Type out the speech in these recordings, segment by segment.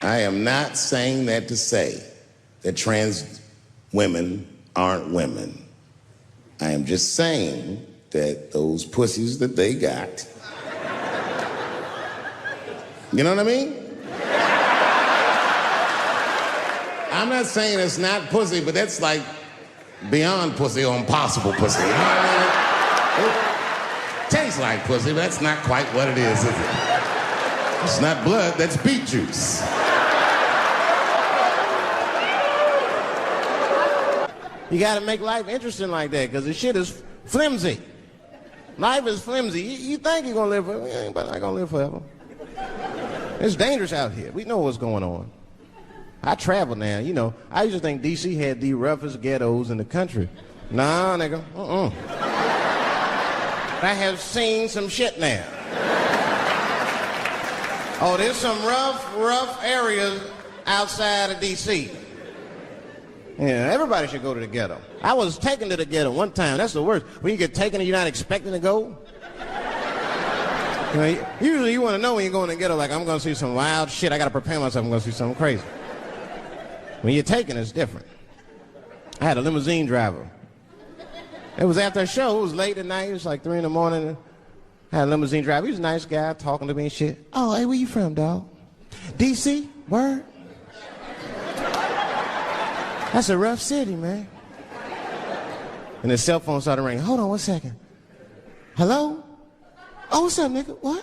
I am not saying that to say that trans women aren't women. I am just saying that those pussies that they got, you know what I mean? I'm not saying it's not pussy, but that's like beyond pussy or impossible pussy. You know what I mean? It tastes like pussy, but that's not quite what it is it? It's not blood, that's beet juice. You gotta make life interesting like that, because the shit is flimsy. Life is flimsy. You think you're gonna live forever, you ain't not gonna live forever. It's dangerous out here. We know what's going on. I travel now, you know. I used to think D.C. had the roughest ghettos in the country. Nah, nigga, I have seen some shit now. Oh, there's some rough areas outside of D.C. Yeah, everybody should go to the ghetto. I was taken to the ghetto one time. That's the worst. When you get taken and you're not expecting to go. You know, usually you want to know when you're going to the ghetto, like, I'm going to see some wild shit. I got to prepare myself. I'm going to see something crazy. When you're taken, it's different. I had a limousine driver. It was after a show. It was late at night. It was like 3 in the morning. I had a limousine driver. He was a nice guy, talking to me and shit. Oh, hey, where you from, dog? D.C.? Word? That's a rough city, man. And his cell phone started ringing. Hold on 1 second. Hello? Oh, what's up, nigga? What?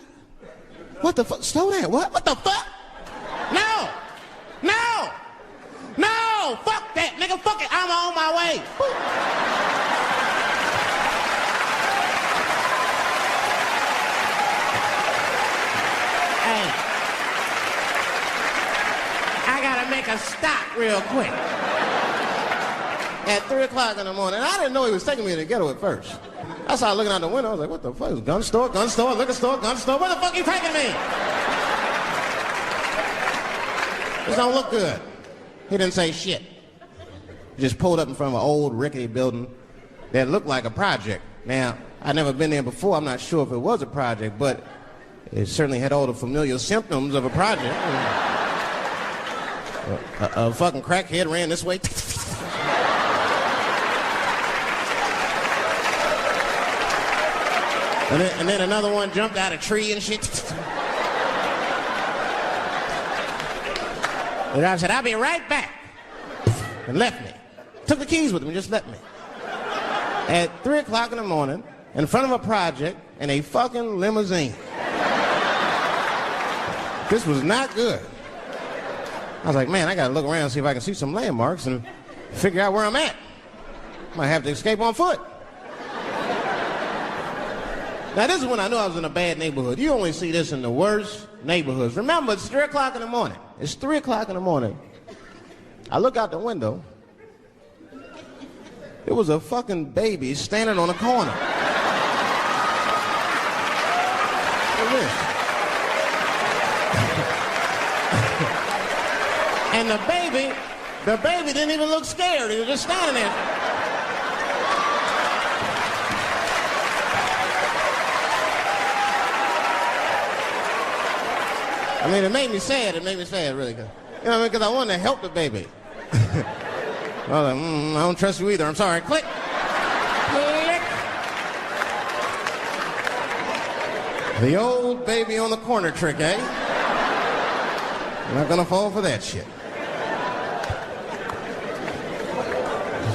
What the fuck? Slow down. What the fuck? No! No! No! Fuck that, nigga. Fuck it. I'm on my way. Hey. I gotta make a stop real quick. At 3 o'clock in the morning. I didn't know he was taking me to the ghetto at first. I started looking out the window. I was like, what the fuck? It's gun store, liquor store, gun store. Where the fuck are you taking me? This don't look good. He didn't say shit. He just pulled up in front of an old rickety building that looked like a project. Now, I'd never been there before. I'm not sure if it was a project, but it certainly had all the familiar symptoms of a project. A fucking crackhead ran this way. And then another one jumped out of a tree and shit. And I said, I'll be right back. And left me. Took the keys with him and just left me. At 3 o'clock in the morning, in front of a project, in a fucking limousine. This was not good. I was like, man, I gotta look around and see if I can see some landmarks and figure out where I'm at. Might have to escape on foot. Now, this is when I knew I was in a bad neighborhood. You only see this in the worst neighborhoods. Remember, it's 3 o'clock in the morning. It's 3 o'clock in the morning. I look out the window. There was a fucking baby standing on a corner. Look at this. And the baby didn't even look scared. He was just standing there. I mean, it made me sad. It made me sad, really. You know what I mean? Because I wanted to help the baby. I was like, I don't trust you either. I'm sorry. Click. Click. The old baby on the corner trick, eh? I'm not going to fall for that shit.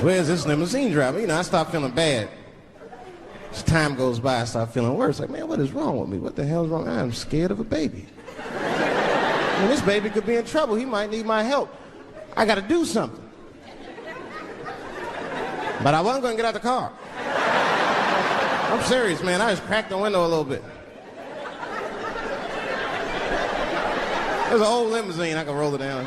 Where's this limousine driver? You know, I start feeling bad. As time goes by, I start feeling worse. Like, man, what is wrong with me? What the hell's wrong? I'm scared of a baby. I mean, this baby could be in trouble. He might need my help. I got to do something. But I wasn't going to get out the car. I'm serious, man. I just cracked the window a little bit. There's an old limousine. I can roll it down.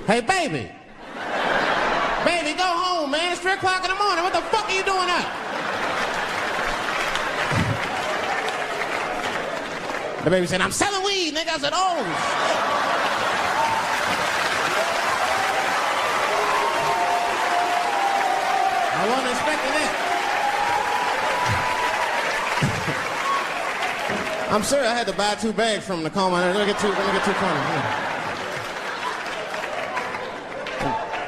Hey, baby. Baby, go home, man. It's 3 o'clock in the morning. What the fuck are you doing up? The baby said, I'm selling weed, nigga. I said, oh. I wasn't expecting that. I'm sorry I had to buy 2 bags from the coma. Let me get 2 comas.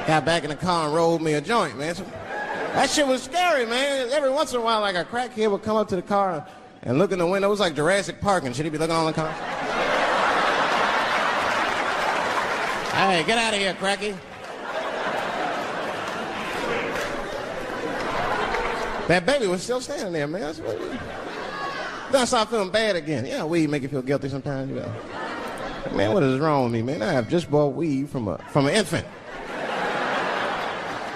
Got back in the car and rolled me a joint, man. So, that shit was scary, man. Every once in a while, like a crackhead would come up to the car and look in the window. It was like Jurassic Park and shit. He'd be looking on the car. Hey, get out of here, cracky. That baby was still standing there, man. Then I started feeling bad again. Yeah, weed make you feel guilty sometimes, you know. Man, what is wrong with me, man? I have just bought weed from an infant.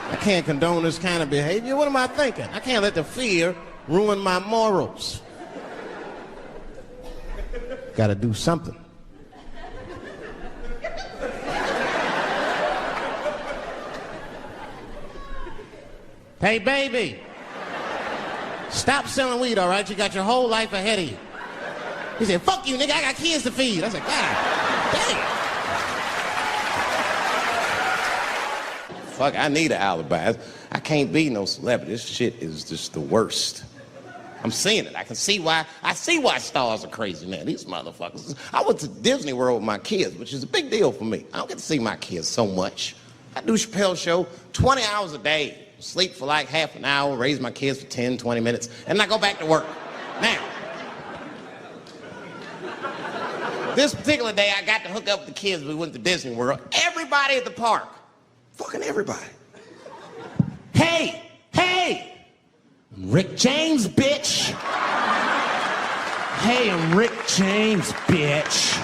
I can't condone this kind of behavior. What am I thinking? I can't let the fear ruin my morals. Gotta do something. Hey, baby. Stop selling weed, all right? You got your whole life ahead of you. He said, fuck you, nigga, I got kids to feed. I said, God damn. Fuck, I need an alibi. I can't be no celebrity. This shit is just the worst. I'm seeing it. I see why stars are crazy now. These motherfuckers. I went to Disney World with my kids, which is a big deal for me. I don't get to see my kids so much. I do Chappelle show 20 hours a day. Sleep for like half an hour, raise my kids for 10, 20 minutes, and I go back to work. Now, this particular day, I got to hook up with the kids. We went to Disney World. Everybody at the park, fucking everybody. Hey, I'm Rick James, bitch. Hey, I'm Rick James, bitch.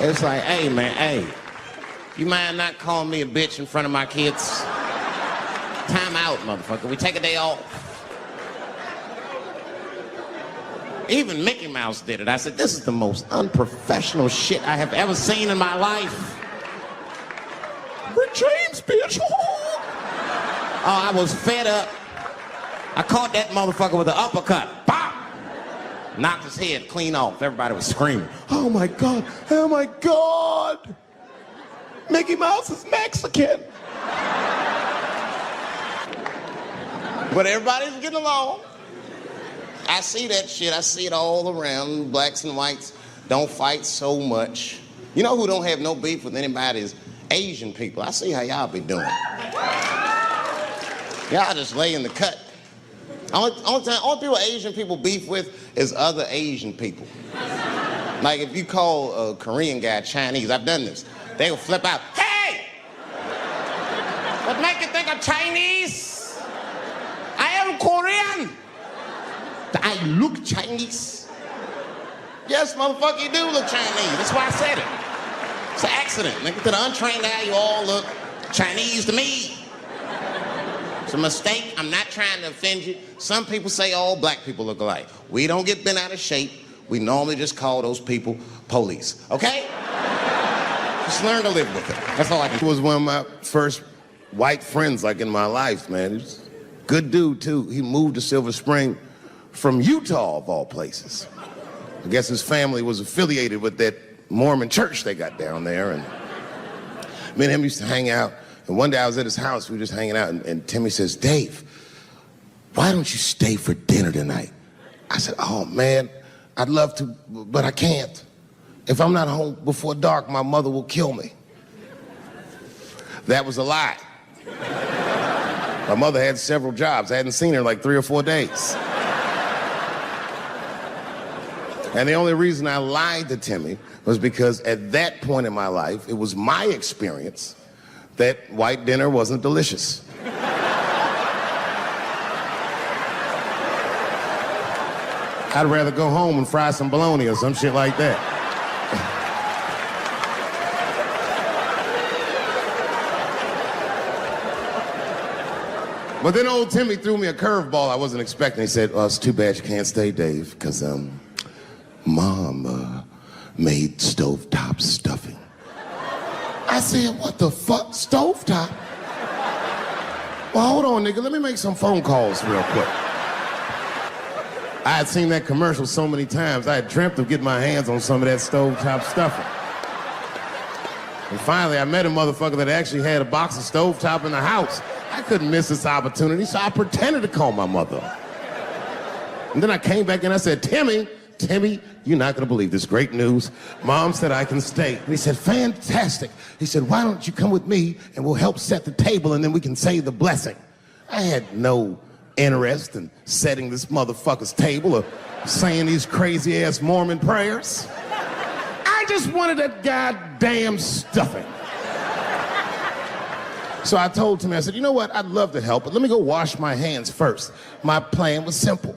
It's like, hey, man, hey. You mind not calling me a bitch in front of my kids? Time out, motherfucker. We take a day off. Even Mickey Mouse did it. I said, this is the most unprofessional shit I have ever seen in my life. Rick James, bitch. Oh, I was fed up. I caught that motherfucker with an uppercut. Bop! Knocked his head clean off. Everybody was screaming. Oh my God, oh my God. Mickey Mouse is Mexican. But everybody's getting along. I see that shit. I see it all around. Blacks and whites don't fight so much. You know who don't have no beef with anybody is Asian people. I see how y'all be doing. Y'all just lay in the cut. Only people Asian people beef with is other Asian people. Like if you call a Korean guy Chinese, I've done this. They will flip out. Hey! What make you think I'm Chinese? I am Korean. I look Chinese. Yes, motherfucker, you do look Chinese. That's why I said it. It's an accident. Nigga, to the untrained eye, you all look Chinese to me. It's a mistake. I'm not trying to offend you. Some people say all black people look alike. We don't get bent out of shape. We normally just call those people police. Okay? Just learn to live with it. That's all I can do. He was one of my first white friends, like, in my life, man. He was a good dude, too. He moved to Silver Spring from Utah, of all places. I guess his family was affiliated with that Mormon church they got down there, and me and him used to hang out. And one day I was at his house, we were just hanging out, and Timmy says, Dave, why don't you stay for dinner tonight? I said, oh, man, I'd love to, but I can't. If I'm not home before dark, my mother will kill me. That was a lie. My mother had several jobs. I hadn't seen her in like 3 or 4 days. And the only reason I lied to Timmy was because at that point in my life, it was my experience that white dinner wasn't delicious. I'd rather go home and fry some bologna or some shit like that. But then old Timmy threw me a curveball I wasn't expecting. He said, it's too bad you can't stay, Dave, because Mom made stovetop stuffing. I said, what the fuck, stovetop? Well, hold on, nigga, let me make some phone calls real quick. I had seen that commercial so many times, I had dreamt of getting my hands on some of that stovetop stuffing. And finally, I met a motherfucker that actually had a box of stovetop in the house. I couldn't miss this opportunity, so I pretended to call my mother. And then I came back and I said, Timmy, you're not gonna believe this great news. Mom said I can stay. And he said, fantastic. He said, why don't you come with me and we'll help set the table and then we can say the blessing. I had no interest in setting this motherfucker's table or saying these crazy ass Mormon prayers. I just wanted that goddamn stuffing. So I told Timmy, I said, you know what, I'd love to help, but let me go wash my hands first. My plan was simple.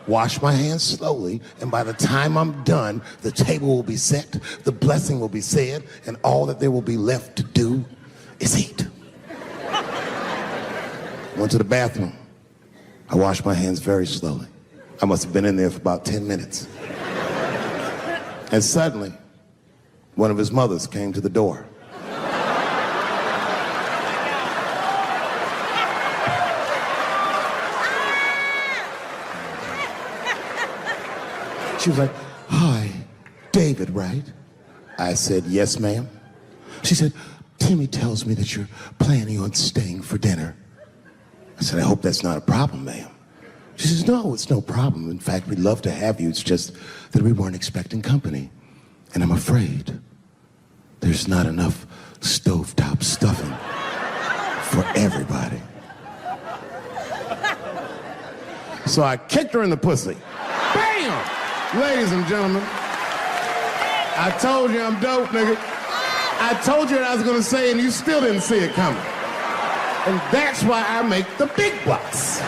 Wash my hands slowly, and by the time I'm done, the table will be set, the blessing will be said, and all that there will be left to do is eat. Went to the bathroom. I washed my hands very slowly. I must have been in there for about 10 minutes. And suddenly, one of his mothers came to the door. She was like, hi, David, right? I said, yes, ma'am. She said, Timmy tells me that you're planning on staying for dinner. I said, I hope that's not a problem, ma'am. She says, no, it's no problem. In fact, we'd love to have you. It's just that we weren't expecting company. And I'm afraid there's not enough stovetop stuffing for everybody. So I kicked her in the pussy. Bam! Ladies and gentlemen, I told you I'm dope, nigga. I told you what I was gonna say and you still didn't see it coming. And that's why I make the big bucks.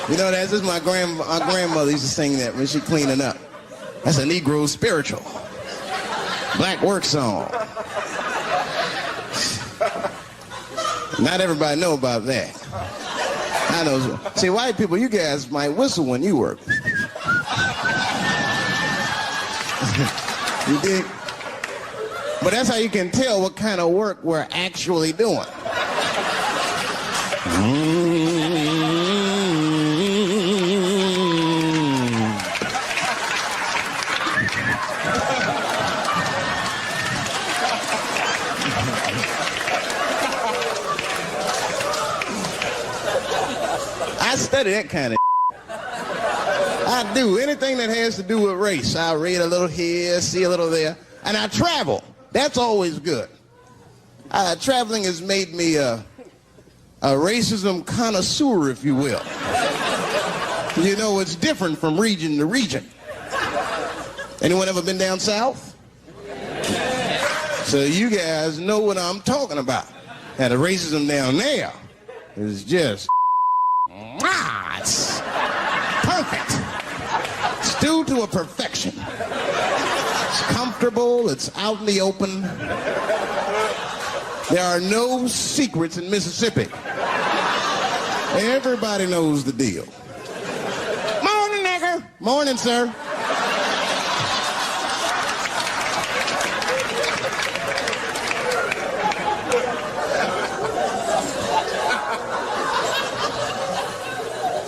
You know, that's just my grandmother used to sing that when she cleaning up. That's a Negro spiritual. Black work song. Not everybody know about that. I know. See, white people, you guys might whistle when you work. You dig? But that's how you can tell what kind of work we're actually doing. I study that kind of I do. Anything that has to do with race. I read a little here, see a little there. And I travel. That's always good. Traveling has made me a racism connoisseur, if you will. You know, it's different from region to region. Anyone ever been down south? So you guys know what I'm talking about. And the racism down there is just it's perfect. It's due to a perfection. It's comfortable, it's out in the open. There are no secrets in Mississippi. Everybody knows the deal. Morning, nigger. Morning, sir.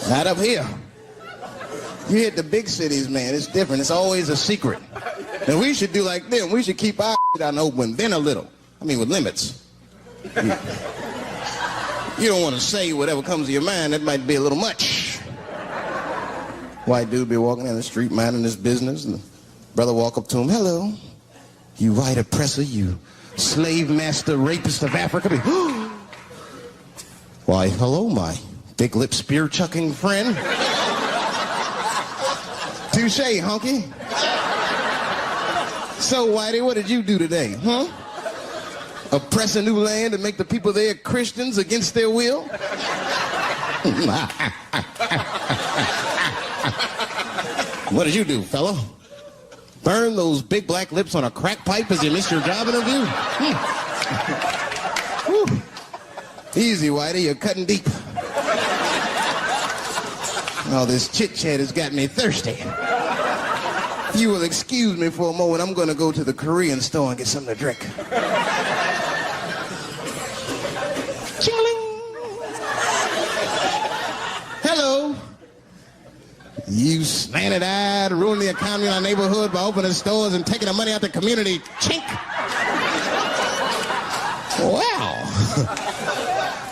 Not up here. You hit the big cities, man. It's different. It's always a secret. And we should do like them. We should keep our shit out in the open, then a little. I mean, with limits. You don't want to say whatever comes to your mind. That might be a little much. White dude be walking down the street minding his business, and the brother walk up to him. Hello, you white oppressor, you slave master rapist of Africa. Why, hello, my big lip spear chucking friend. Touche, honky. So, Whitey, what did you do today, huh? Oppress a new land and make the people there Christians against their will? What did you do, fellow? Burn those big black lips on a crack pipe as you missed your job interview? Easy, Whitey, you're cutting deep. All this chit-chat has got me thirsty. If you will excuse me for a moment, I'm going to go to the Korean store and get something to drink. Ching-a-ling. Hello. You slanted-eyed, ruining the economy in our neighborhood by opening stores and taking the money out the community. Chink! Well,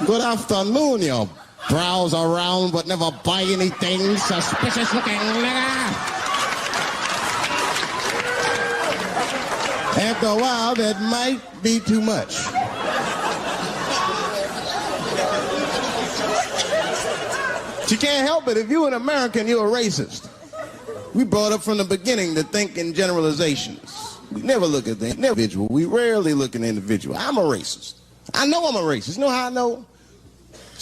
good afternoon, you browse around but never buy anything, suspicious looking nigga. After a while, that might be too much. But you can't help it. If you're an American, you're a racist. We brought up from the beginning to think in generalizations. We never look at the individual. We rarely look at the individual. I'm a racist. I know I'm a racist. You know how I know?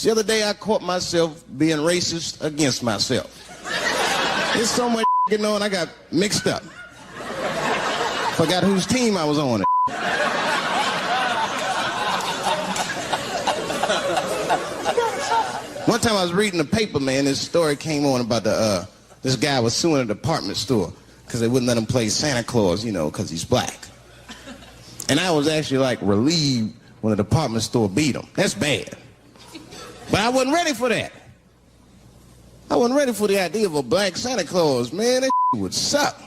The other day I caught myself being racist against myself. There's so much going on, I got mixed up. Forgot whose team I was on. One time I was reading the paper, man, this story came on about this guy was suing a department store because they wouldn't let him play Santa Claus, you know, because he's black. And I was actually like relieved when the department store beat him. That's bad. But I wasn't ready for that. I wasn't ready for the idea of a black Santa Claus, man. That would suck.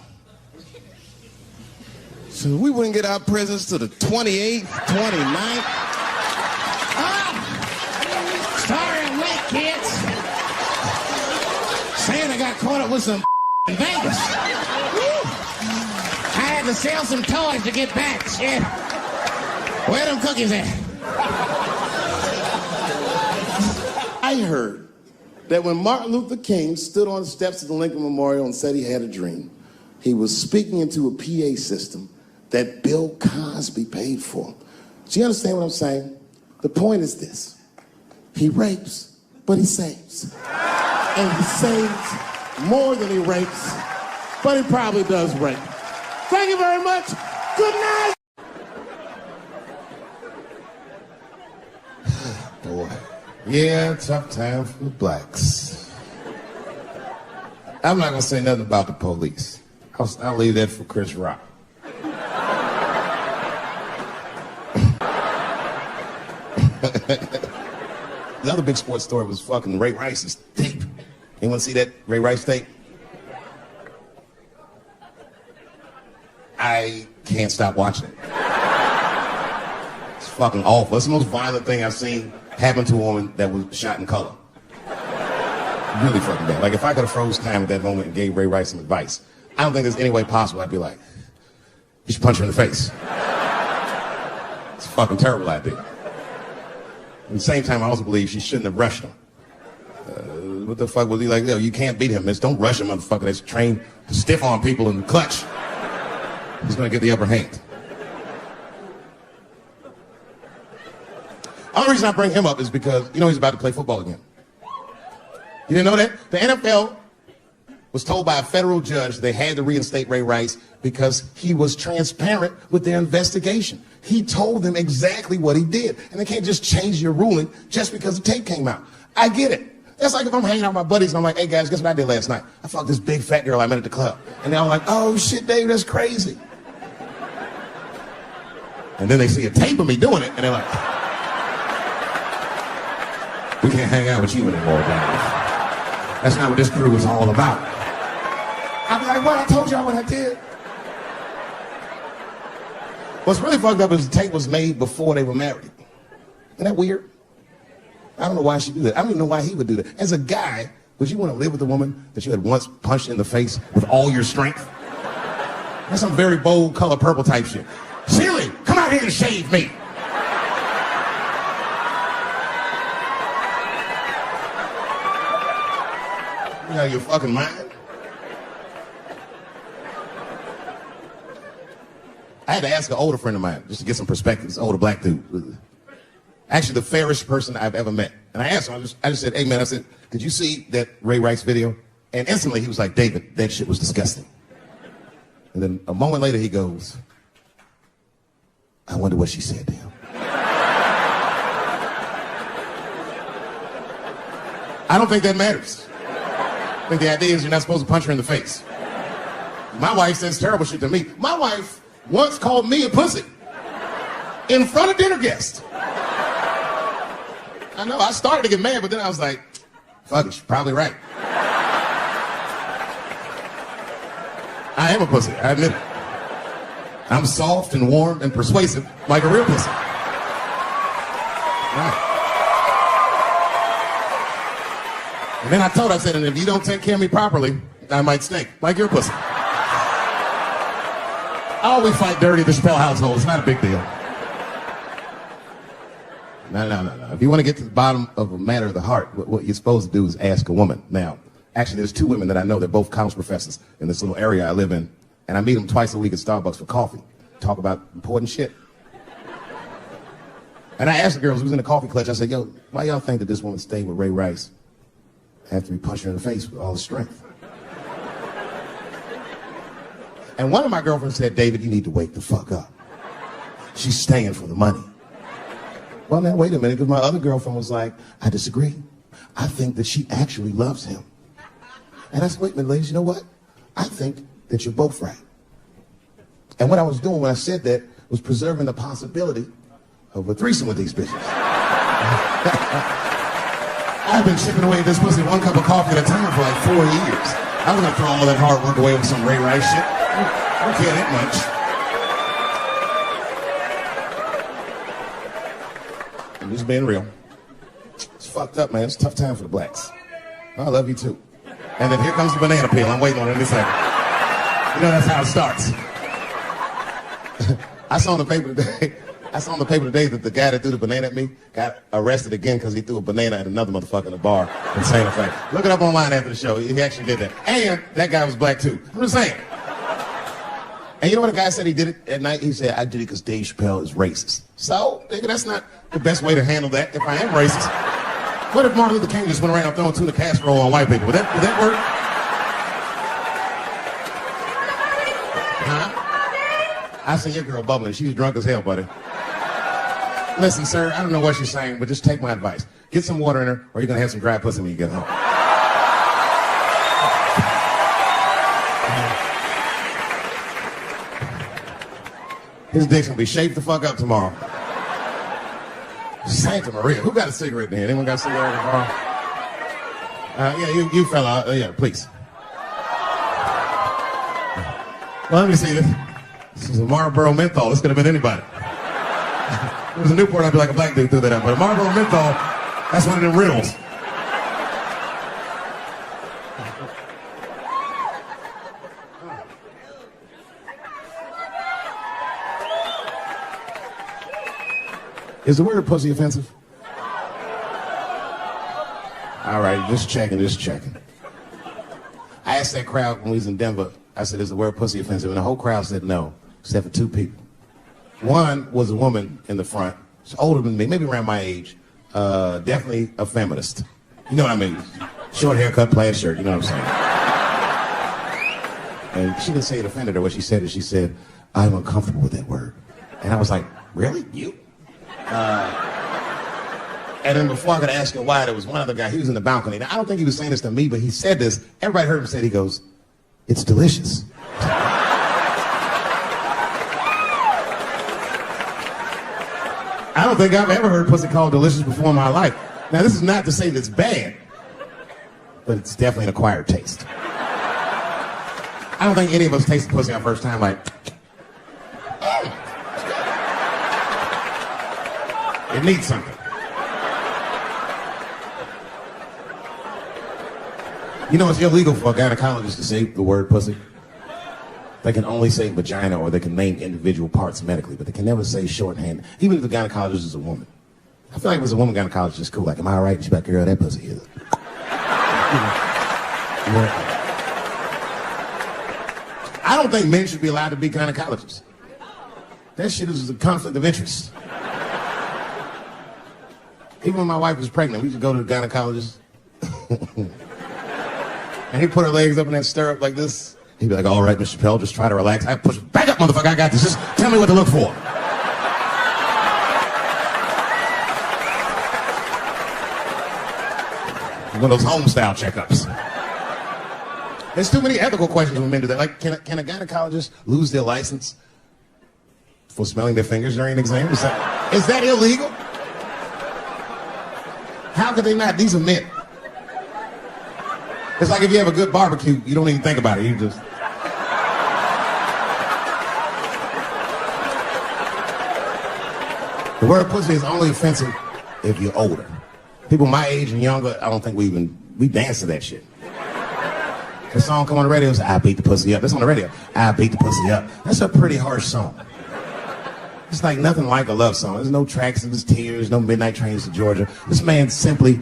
So we wouldn't get our presents to the 28th, 29th. Sorry I'm late, kids. Santa got caught up with some in Vegas. I had to sell some toys to get back. Shit. Where them cookies at? I heard that when Martin Luther King stood on the steps of the Lincoln Memorial and said he had a dream, he was speaking into a PA system that Bill Cosby paid for. Do you understand what I'm saying? The point is this. He rapes, but he saves. And he saves more than he rapes, but he probably does rape. Thank you very much. Good night. Boy. Yeah, tough time for the blacks. I'm not gonna say nothing about the police. I'll leave that for Chris Rock. The other big sports story was fucking Ray Rice's tape. Anyone see that Ray Rice tape? I can't stop watching it. It's fucking awful. It's the most violent thing I've seen happen to a woman that was shot in color. Really fucking bad. Like, if I could have froze time at that moment and gave Ray Rice some advice, I don't think there's any way possible I'd be like, you should punch her in the face. It's a fucking terrible idea. At the same time, I also believe she shouldn't have rushed him. What the fuck was he like? Yo, you can't beat him, miss. Don't rush a motherfucker that's trained to stiff on people in the clutch. He's gonna get the upper hand. The only reason I bring him up is because, you know, he's about to play football again. You didn't know that? The NFL was told by a federal judge they had to reinstate Ray Rice because he was transparent with their investigation. He told them exactly what he did. And they can't just change your ruling just because the tape came out. I get it. That's like if I'm hanging out with my buddies and I'm like, hey guys, guess what I did last night? I fucked this big fat girl I met at the club. And they're all like, oh shit, Dave, that's crazy. And then they see a tape of me doing it and they're like, we can't hang out with you anymore, guys. That's not what this crew is all about. I'll be like, what? I told y'all what I did. What's really fucked up is the tape was made before they were married. Isn't that weird? I don't know why she do that. I don't even know why he would do that. As a guy, would you want to live with a woman that you had once punched in the face with all your strength? That's some very bold color purple type shit. Silly, come out here and shave me. You know your fucking mind? I had to ask an older friend of mine just to get some perspective. This older black dude. Actually, the fairest person I've ever met. And I asked him, I just said, hey man, I said, did you see that Ray Rice video? And instantly he was like, David, that shit was disgusting. And then a moment later he goes, I wonder what she said to him. I don't think that matters. I think the idea is you're not supposed to punch her in the face. My wife says terrible shit to me. My wife once called me a pussy in front of dinner guests. I know, I started to get mad, but then I was like, fuck it, she's probably right. I am a pussy, I admit it. I'm soft and warm and persuasive like a real pussy. Right. And then I said, and if you don't take care of me properly, I might stink like your pussy. Oh, we fight dirty in the Chappelle household. It's not a big deal. No. If you want to get to the bottom of a matter of the heart, what you're supposed to do is ask a woman. Now, actually, there's 2 women that I know. They're both college professors in this little area I live in. And I meet them twice a week at Starbucks for coffee. Talk about important shit. And I asked the girls who was in the coffee clutch, I said, yo, why y'all think that this woman stayed with Ray Rice after he punched her in the face with all his strength? And one of my girlfriends said, David, you need to wake the fuck up. She's staying for the money. Well, now, wait a minute, because my other girlfriend was like, I disagree. I think that she actually loves him. And I said, wait a minute, ladies, you know what? I think that you're both right. And what I was doing when I said that was preserving the possibility of a threesome with these bitches. I've been chipping away at this pussy 1 cup of coffee at a time for like 4 years. I was gonna throw all that hard work away with some Ray Rice shit. I don't care that much. I'm just being real. It's fucked up, man. It's a tough time for the blacks. I love you too. And then here comes the banana peel. I'm waiting on it in a second. You know, that's how it starts. I saw in the paper today that the guy that threw the banana at me got arrested again because he threw a banana at another motherfucker in a bar in Santa Fe. Look it up online after the show. He actually did that. And that guy was black too. I'm just saying. And you know what the guy said he did it at night? He said, I did it because Dave Chappelle is racist. So, nigga, that's not the best way to handle that if I am racist. What if Martin Luther King just went around throwing tuna casserole on white people? Would that work? Huh? I see your girl bubbling. She was drunk as hell, buddy. Listen, sir, I don't know what she's saying, but just take my advice. Get some water in her, or you're going to have some dry pussy when you get home. His dick's going to be shaped the fuck up tomorrow. Santa Maria. Who got a cigarette in here? Anyone got a cigarette in the bar? Yeah, you fella. Yeah, please. Well, let me see this. This is a Marlboro menthol. This could have been anybody. If it was a Newport, I'd be like a black dude threw that out. But a Marlboro menthol, that's one of them riddles. Is the word pussy offensive? All right, just checking. I asked that crowd when we was in Denver, I said, is the word pussy offensive? And the whole crowd said no, except for 2 people. One was a woman in the front. She's older than me, maybe around my age. Definitely a feminist. You know what I mean? Short haircut, plaid shirt, you know what I'm saying? And she didn't say it offended her. What she said is she said, I'm uncomfortable with that word. And I was like, really? You? And then before I could ask her why, there was one other guy, he was in the balcony. Now, I don't think he was saying this to me, but he said this. Everybody heard him say it. He goes, it's delicious. I don't think I've ever heard pussy called delicious before in my life. Now, this is not to say that it's bad, but it's definitely an acquired taste. I don't think any of us tasted pussy our first time like, it needs something. You know, it's illegal for a gynecologist to say the word pussy. They can only say vagina, or they can name individual parts medically, but they can never say shorthand, even if the gynecologist is a woman. I feel like if it's a woman gynecologist, it's cool. Like, am I all right? She's like, girl, that pussy is. I don't think men should be allowed to be gynecologists. That shit is a conflict of interest. Even when my wife was pregnant, we used to go to the gynecologist. And he'd put her legs up in that stirrup like this. He'd be like, all right, Mr. Chappelle, just try to relax. I push, back up, motherfucker, I got this. Just tell me what to look for. One of those home-style checkups. There's too many ethical questions when men do that. Like, can a gynecologist lose their license for smelling their fingers during an exam? Is that illegal? How could they not? These are men. It's like if you have a good barbecue, you don't even think about it. You just... The word pussy is only offensive if you're older. People my age and younger, I don't think we dance to that shit. The song come on the radio, it's I beat the pussy up. That's on the radio. I beat the pussy up. That's a pretty harsh song. It's like nothing like a love song. There's no tracks of his tears, no midnight trains to Georgia. This man simply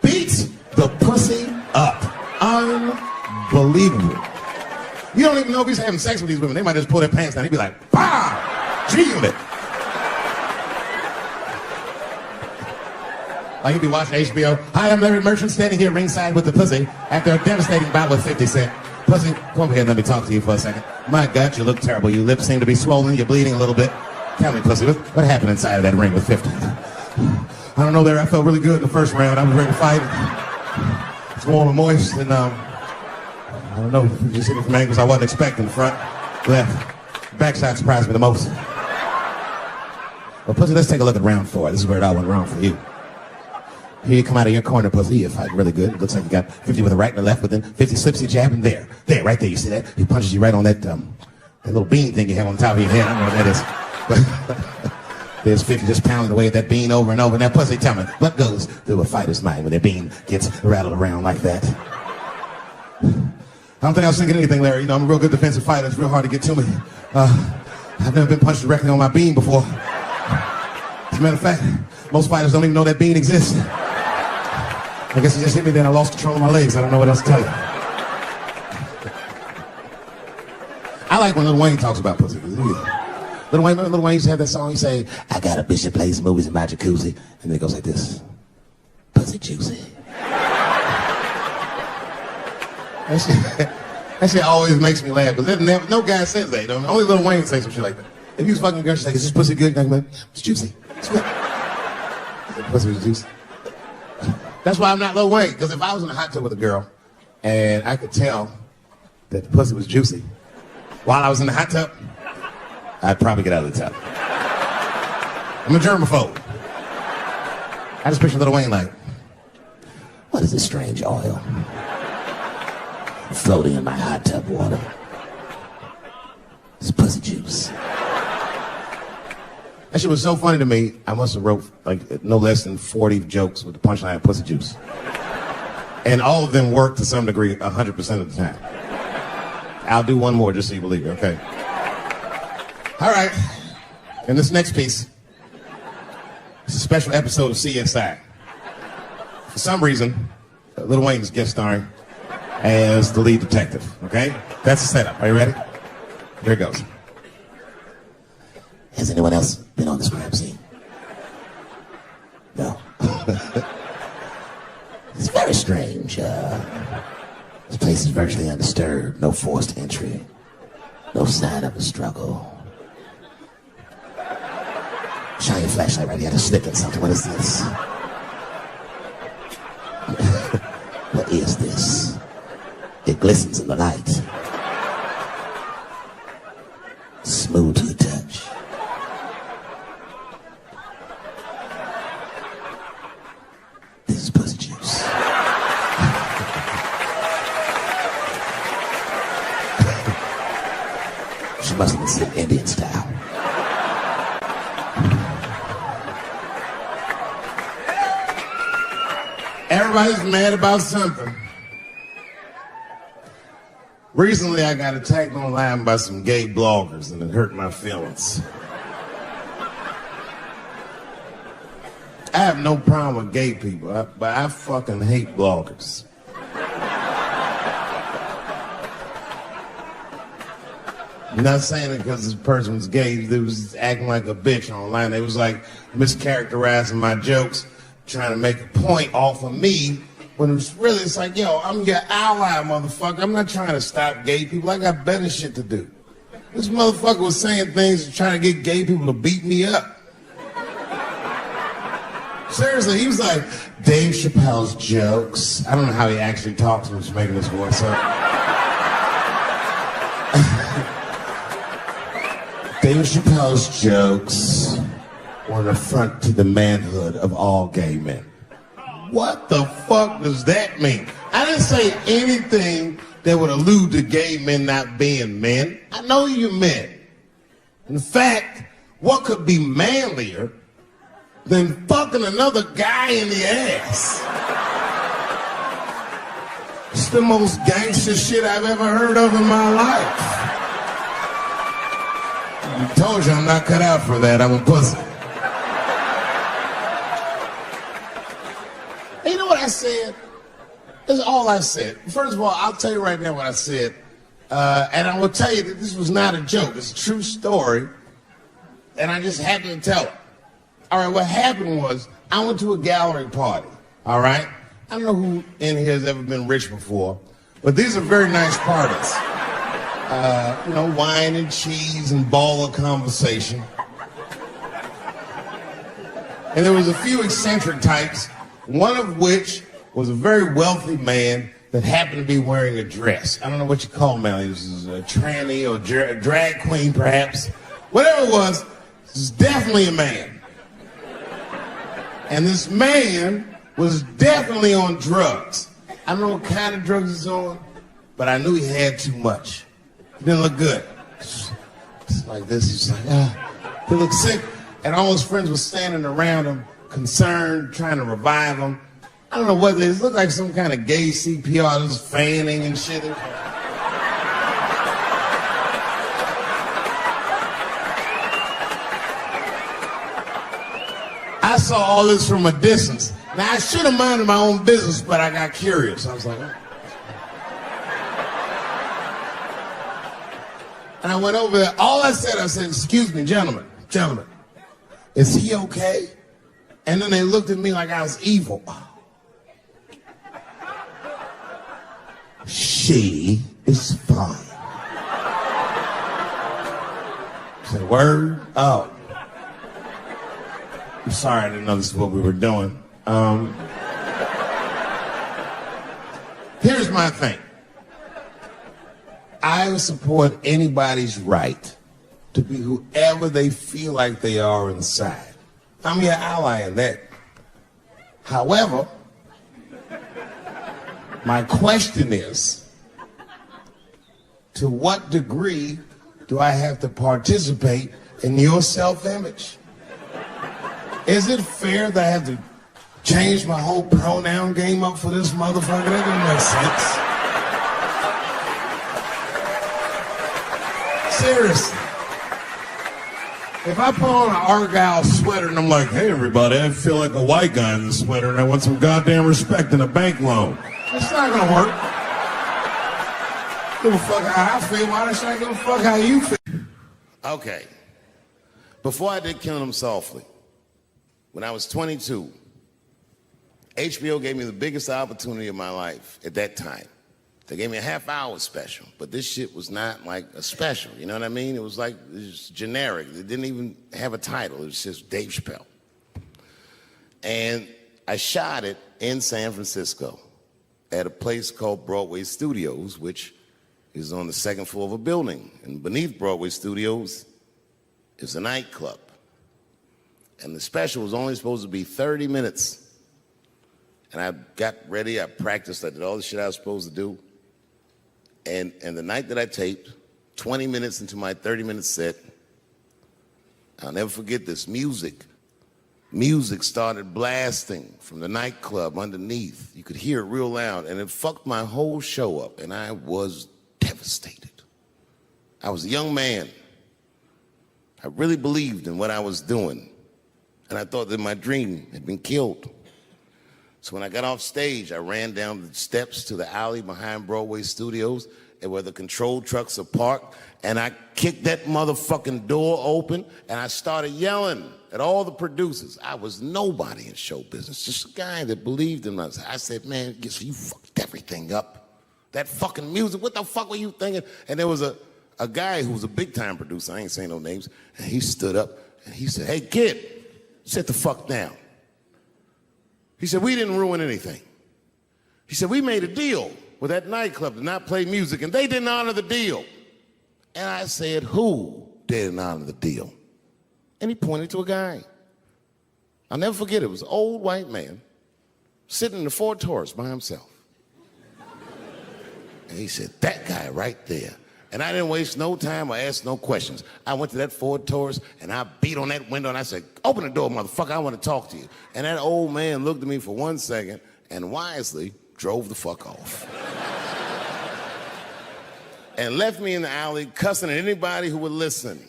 beats the pussy up. Unbelievable. You don't even know if he's having sex with these women. They might just pull their pants down. He'd be like, bah! G-Unit. Like he'd be watching HBO. Hi, I'm Larry Merchant standing here ringside with the pussy after a devastating bout with 50 Cent. Pussy, come over here and let me talk to you for a second. My God, you look terrible. Your lips seem to be swollen. You're bleeding a little bit. Tell me, pussy, what happened inside of that ring with 50? I don't know, Larry. I felt really good in the first round. I was ready to fight. It's warm and moist, and I don't know. You just hit me from angles I wasn't expecting. Front, left, backside surprised me the most. Well, pussy, let's take a look at round 4. This is where it all went wrong for you. Here you come out of your corner, pussy. You're fighting really good. It looks like you got 50 with a right and a left, but then 50 slips you jab, and there, right there. You see that? He punches you right on that little bean thing you have on top of your head. I don't know what that is. But there's 50 just pounding away at that bean over and over. Now, pussy, tell me, what goes through a fighter's mind when their bean gets rattled around like that? I don't think I was thinking anything, Larry. You know, I'm a real good defensive fighter. It's real hard to get to me. I've never been punched directly on my bean before. As a matter of fact, most fighters don't even know that bean exists. I guess he just hit me, then I lost control of my legs. I don't know what else to tell you. I like when Lil Wayne talks about pussy. Lil Wayne used to have that song. He say, I got a bitch that plays movies in my jacuzzi. And then it goes like this. Pussy juicy. That shit always makes me laugh. Because no guy says that. You know? Only Lil Wayne says some shit like that. If you was fucking a girl, she's like, is this pussy good? And I'm like, it's juicy. It's good. Pussy was juicy. That's why I'm not Lil Wayne. Because if I was in a hot tub with a girl and I could tell that the pussy was juicy while I was in the hot tub, I'd probably get out of the tub. I'm a germaphobe. I just picture Lil Wayne like, what is this strange oil floating in my hot tub water? It's pussy juice. That shit was so funny to me, I must have wrote like no less than 40 jokes with the punchline of pussy juice. And all of them worked to some degree 100% of the time. I'll do one more just so you believe it, okay? All right, and this next piece, it's a special episode of CSI. For some reason, Lil Wayne's guest starring as the lead detective, okay? That's the setup. Are you ready? Here it goes. Has anyone else been on this crime scene? No. It's very strange. This place is virtually undisturbed. No forced entry. No sign of a struggle. Shine your flashlight right here. I just sniffed at something. What is this? What is this? It glistens in the light. Smooth to the touch. This is pussy juice. She must have been seen Indian style. Everybody's mad about something. Recently, I got attacked online by some gay bloggers, and it hurt my feelings. I have no problem with gay people, but I fucking hate bloggers. I'm not saying it because this person was gay. They was acting like a bitch online. They was like mischaracterizing my jokes, trying to make a point off of me, when it's like, yo, I'm your ally, motherfucker. I'm not trying to stop gay people. I got better shit to do. This motherfucker was saying things trying to get gay people to beat me up. Seriously, he was like, Dave Chappelle's jokes. I don't know how he actually talks when he's making his voice up. Dave Chappelle's jokes were an affront to the manhood of all gay men. What the fuck does that mean? I didn't say anything that would allude to gay men not being men. I know you men. In fact, what could be manlier than fucking another guy in the ass. It's the most gangster shit I've ever heard of in my life. I told you I'm not cut out for that. I'm a pussy. And you know what I said? That's all I said. First of all, I'll tell you right now what I said. And I will tell you that this was not a joke. It's a true story. And I just happened to tell it. All right, what happened was I went to a gallery party. All right? I don't know who in here has ever been rich before, but these are very nice parties. You know, wine and cheese and baller conversation. And there was a few eccentric types, one of which was a very wealthy man that happened to be wearing a dress. I don't know what you call him now. He was a tranny or a drag queen, perhaps. Whatever it was definitely a man. And this man was definitely on drugs. I don't know what kind of drugs he's on, but I knew he had too much. He didn't look good. It's like this. He's like, he looked sick. And all his friends were standing around him, concerned, trying to revive him. I don't know what it is. It looked like some kind of gay CPR. It was fanning and shit. I saw all this from a distance. Now, I should have minded my own business, but I got curious. I was like, oh. And I went over there. All I said, excuse me, gentlemen, is he okay? And then they looked at me like I was evil. She is fine. I said, word? Oh. I'm sorry, I didn't know this is what we were doing. Here's my thing. I support anybody's right to be whoever they feel like they are inside. I'm your ally in that. However, my question is, to what degree do I have to participate in your self-image? Is it fair that I have to change my whole pronoun game up for this motherfucker? That doesn't make sense. Seriously. If I put on an Argyle sweater and I'm like, hey everybody, I feel like a white guy in the sweater and I want some goddamn respect and a bank loan. It's not gonna work. Give a fuck how I feel, why should I give a fuck how you feel? Okay. Before I did Killing Them Softly, when I was 22, HBO gave me the biggest opportunity of my life at that time. They gave me a half-hour special, but this shit was not like a special, you know what I mean? It was like, it was generic. It didn't even have a title. It was just Dave Chappelle. And I shot it in San Francisco at a place called Broadway Studios, which is on the second floor of a building. And beneath Broadway Studios is a nightclub. And the special was only supposed to be 30 minutes. And I got ready, I practiced, I did all the shit I was supposed to do. And the night that I taped, 20 minutes into my 30-minute set, I'll never forget this, music started blasting from the nightclub underneath. You could hear it real loud, and it fucked my whole show up, and I was devastated. I was a young man. I really believed in what I was doing, and I thought that my dream had been killed. So when I got off stage, I ran down the steps to the alley behind Broadway Studios and where the control trucks are parked, and I kicked that motherfucking door open, and I started yelling at all the producers. I was nobody in show business, just a guy that believed in us. I said, man, so you fucked everything up. That fucking music, what the fuck were you thinking? And there was a guy who was a big-time producer, I ain't saying no names, and he stood up, and he said, hey, kid, sit the fuck down. He said, we didn't ruin anything. He said, we made a deal with that nightclub to not play music, and they didn't honor the deal. And I said, who didn't honor the deal? And he pointed to a guy. I'll never forget it. It was an old white man sitting in the Ford Taurus by himself. And he said, that guy right there And I didn't waste no time or ask no questions. I went to that Ford Taurus and I beat on that window and I said, open the door, motherfucker, I want to talk to you. And that old man looked at me for 1 second and wisely drove the fuck off. And left me in the alley cussing at anybody who would listen.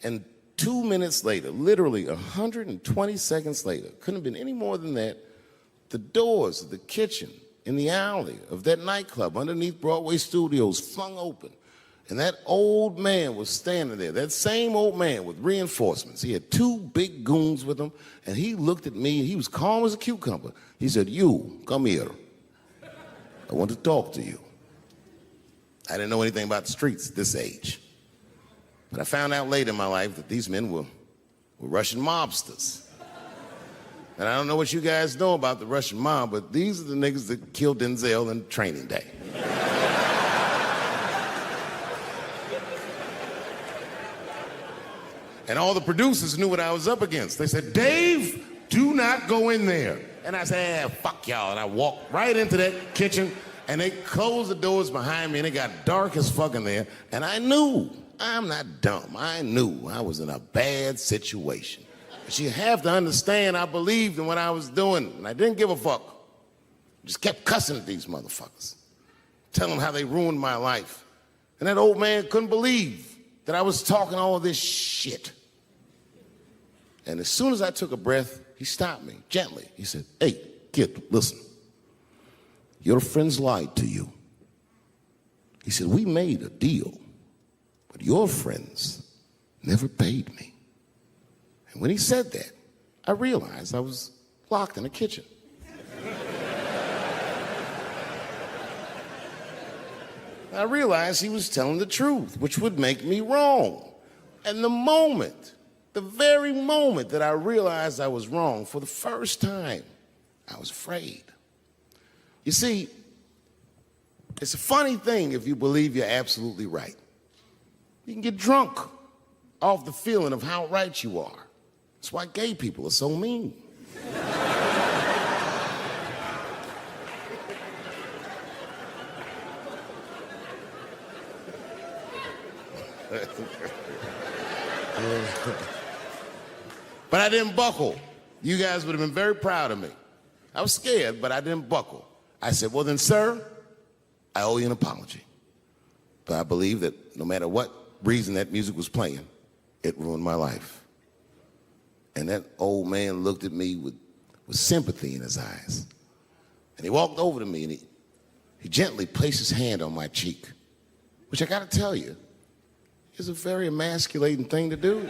And 2 minutes later, literally 120 seconds later, couldn't have been any more than that, the doors of the kitchen in the alley of that nightclub underneath Broadway Studios flung open. And that old man was standing there, that same old man with reinforcements. He had 2 big goons with him, and he looked at me, and he was calm as a cucumber. He said, you, come here. I want to talk to you. I didn't know anything about the streets at this age. But I found out later in my life that these men were Russian mobsters. And I don't know what you guys know about the Russian mob, but these are the niggas that killed Denzel in Training Day. And all the producers knew what I was up against. They said, Dave, do not go in there. And I said, fuck y'all. And I walked right into that kitchen, and they closed the doors behind me, and it got dark as fuck in there. And I knew, I'm not dumb, I knew I was in a bad situation. But you have to understand, I believed in what I was doing, and I didn't give a fuck. Just kept cussing at these motherfuckers, telling them how they ruined my life. And that old man couldn't believe that I was talking all this shit. And as soon as I took a breath, he stopped me gently. He said, hey, kid, listen. Your friends lied to you. He said, we made a deal, but your friends never paid me. And when he said that, I realized I was locked in the kitchen. I realized he was telling the truth, which would make me wrong. And the very moment that I realized I was wrong, for the first time, I was afraid. You see, it's a funny thing if you believe you're absolutely right. You can get drunk off the feeling of how right you are. That's why gay people are so mean. But I didn't buckle. You guys would have been very proud of me. I was scared, but I didn't buckle. I said, well then, sir, I owe you an apology. But I believe that no matter what reason that music was playing, it ruined my life. And that old man looked at me with sympathy in his eyes. And he walked over to me and he gently placed his hand on my cheek, which I gotta tell you, is a very emasculating thing to do.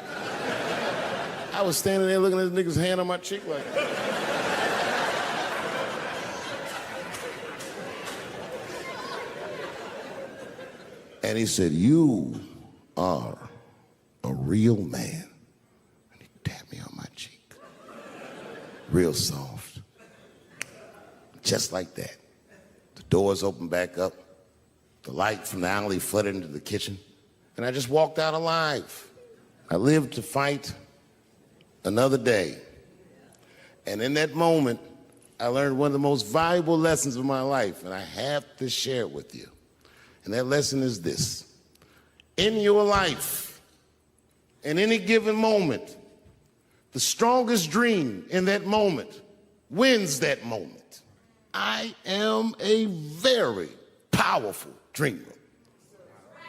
I was standing there looking at this nigga's hand on my cheek like that. And he said, you are a real man. And he tapped me on my cheek. Real soft. Just like that. The doors opened back up. The light from the alley flooded into the kitchen. And I just walked out alive. I lived to fight another day. And in that moment, I learned one of the most valuable lessons of my life, and I have to share it with you. And that lesson is this. In your life, in any given moment, the strongest dream in that moment wins that moment. I am a very powerful dreamer.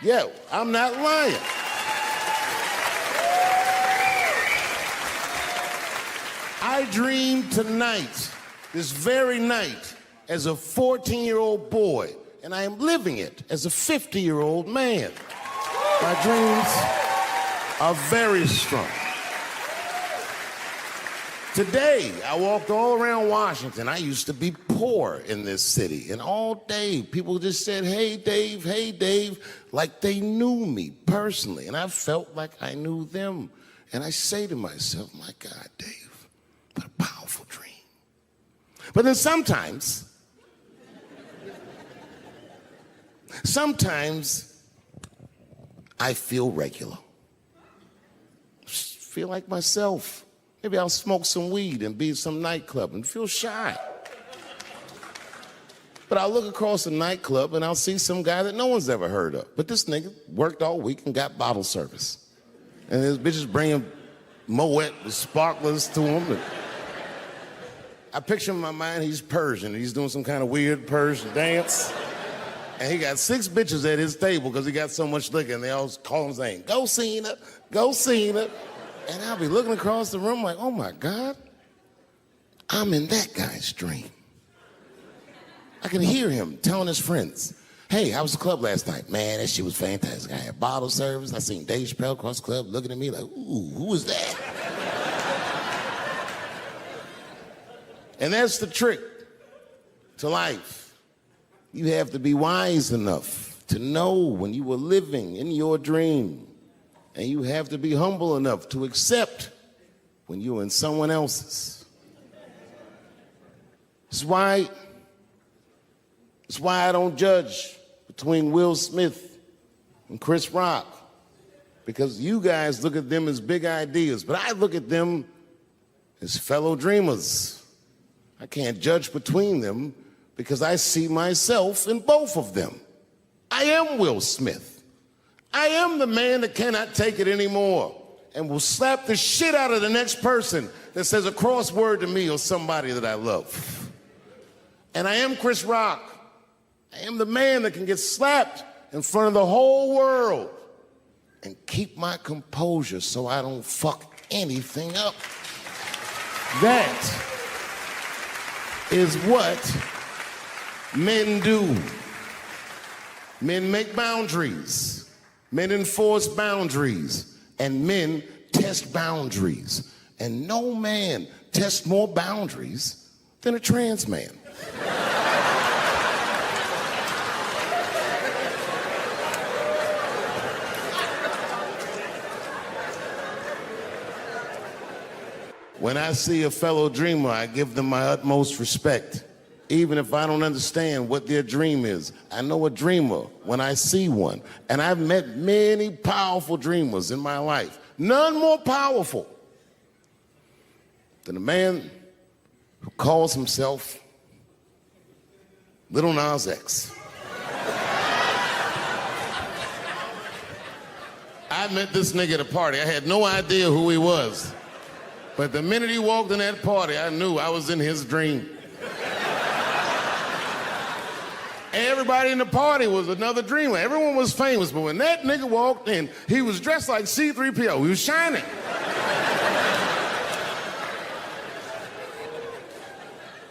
Yeah, I'm not lying. I dreamed tonight, this very night, as a 14-year-old boy, and I am living it as a 50-year-old man. My dreams are very strong. Today, I walked all around Washington. I used to be poor in this city, and all day, people just said, hey, Dave, like they knew me personally, and I felt like I knew them. And I say to myself, my God, Dave, what a powerful dream. But then sometimes I feel regular. Feel like myself. Maybe I'll smoke some weed and be at some nightclub and feel shy. But I'll look across the nightclub and I'll see some guy that no one's ever heard of. But this nigga worked all week and got bottle service. And his bitches bringing Moet with sparklers to him. I picture in my mind he's Persian. He's doing some kind of weird Persian dance. And he got 6 bitches at his table because he got so much liquor, and they all call him saying, "Go Cena, go Cena." And I'll be looking across the room like, oh my God, I'm in that guy's dream. I can hear him telling his friends, "Hey, how was the club last night?" "Man, that shit was fantastic. I had bottle service. I seen Dave Chappelle across the club looking at me like, ooh, who was that?" And that's the trick to life. You have to be wise enough to know when you were living in your dream. And you have to be humble enough to accept when you're in someone else's. It's why I don't judge between Will Smith and Chris Rock. Because you guys look at them as big ideas, but I look at them as fellow dreamers. I can't judge between them because I see myself in both of them. I am Will Smith. I am the man that cannot take it anymore and will slap the shit out of the next person that says a crossword to me or somebody that I love. And I am Chris Rock. I am the man that can get slapped in front of the whole world and keep my composure so I don't fuck anything up. That is what men do. Men make boundaries. Men enforce boundaries. And men test boundaries. And no man tests more boundaries than a trans man. When I see a fellow dreamer, I give them my utmost respect. Even if I don't understand what their dream is. I know a dreamer when I see one. And I've met many powerful dreamers in my life. None more powerful than a man who calls himself Little Nas X. I met this nigga at a party. I had no idea who he was. But the minute he walked in that party, I knew I was in his dream. Everybody in the party was another dreamer. Everyone was famous, but when that nigga walked in, he was dressed like C-3PO. He was shining.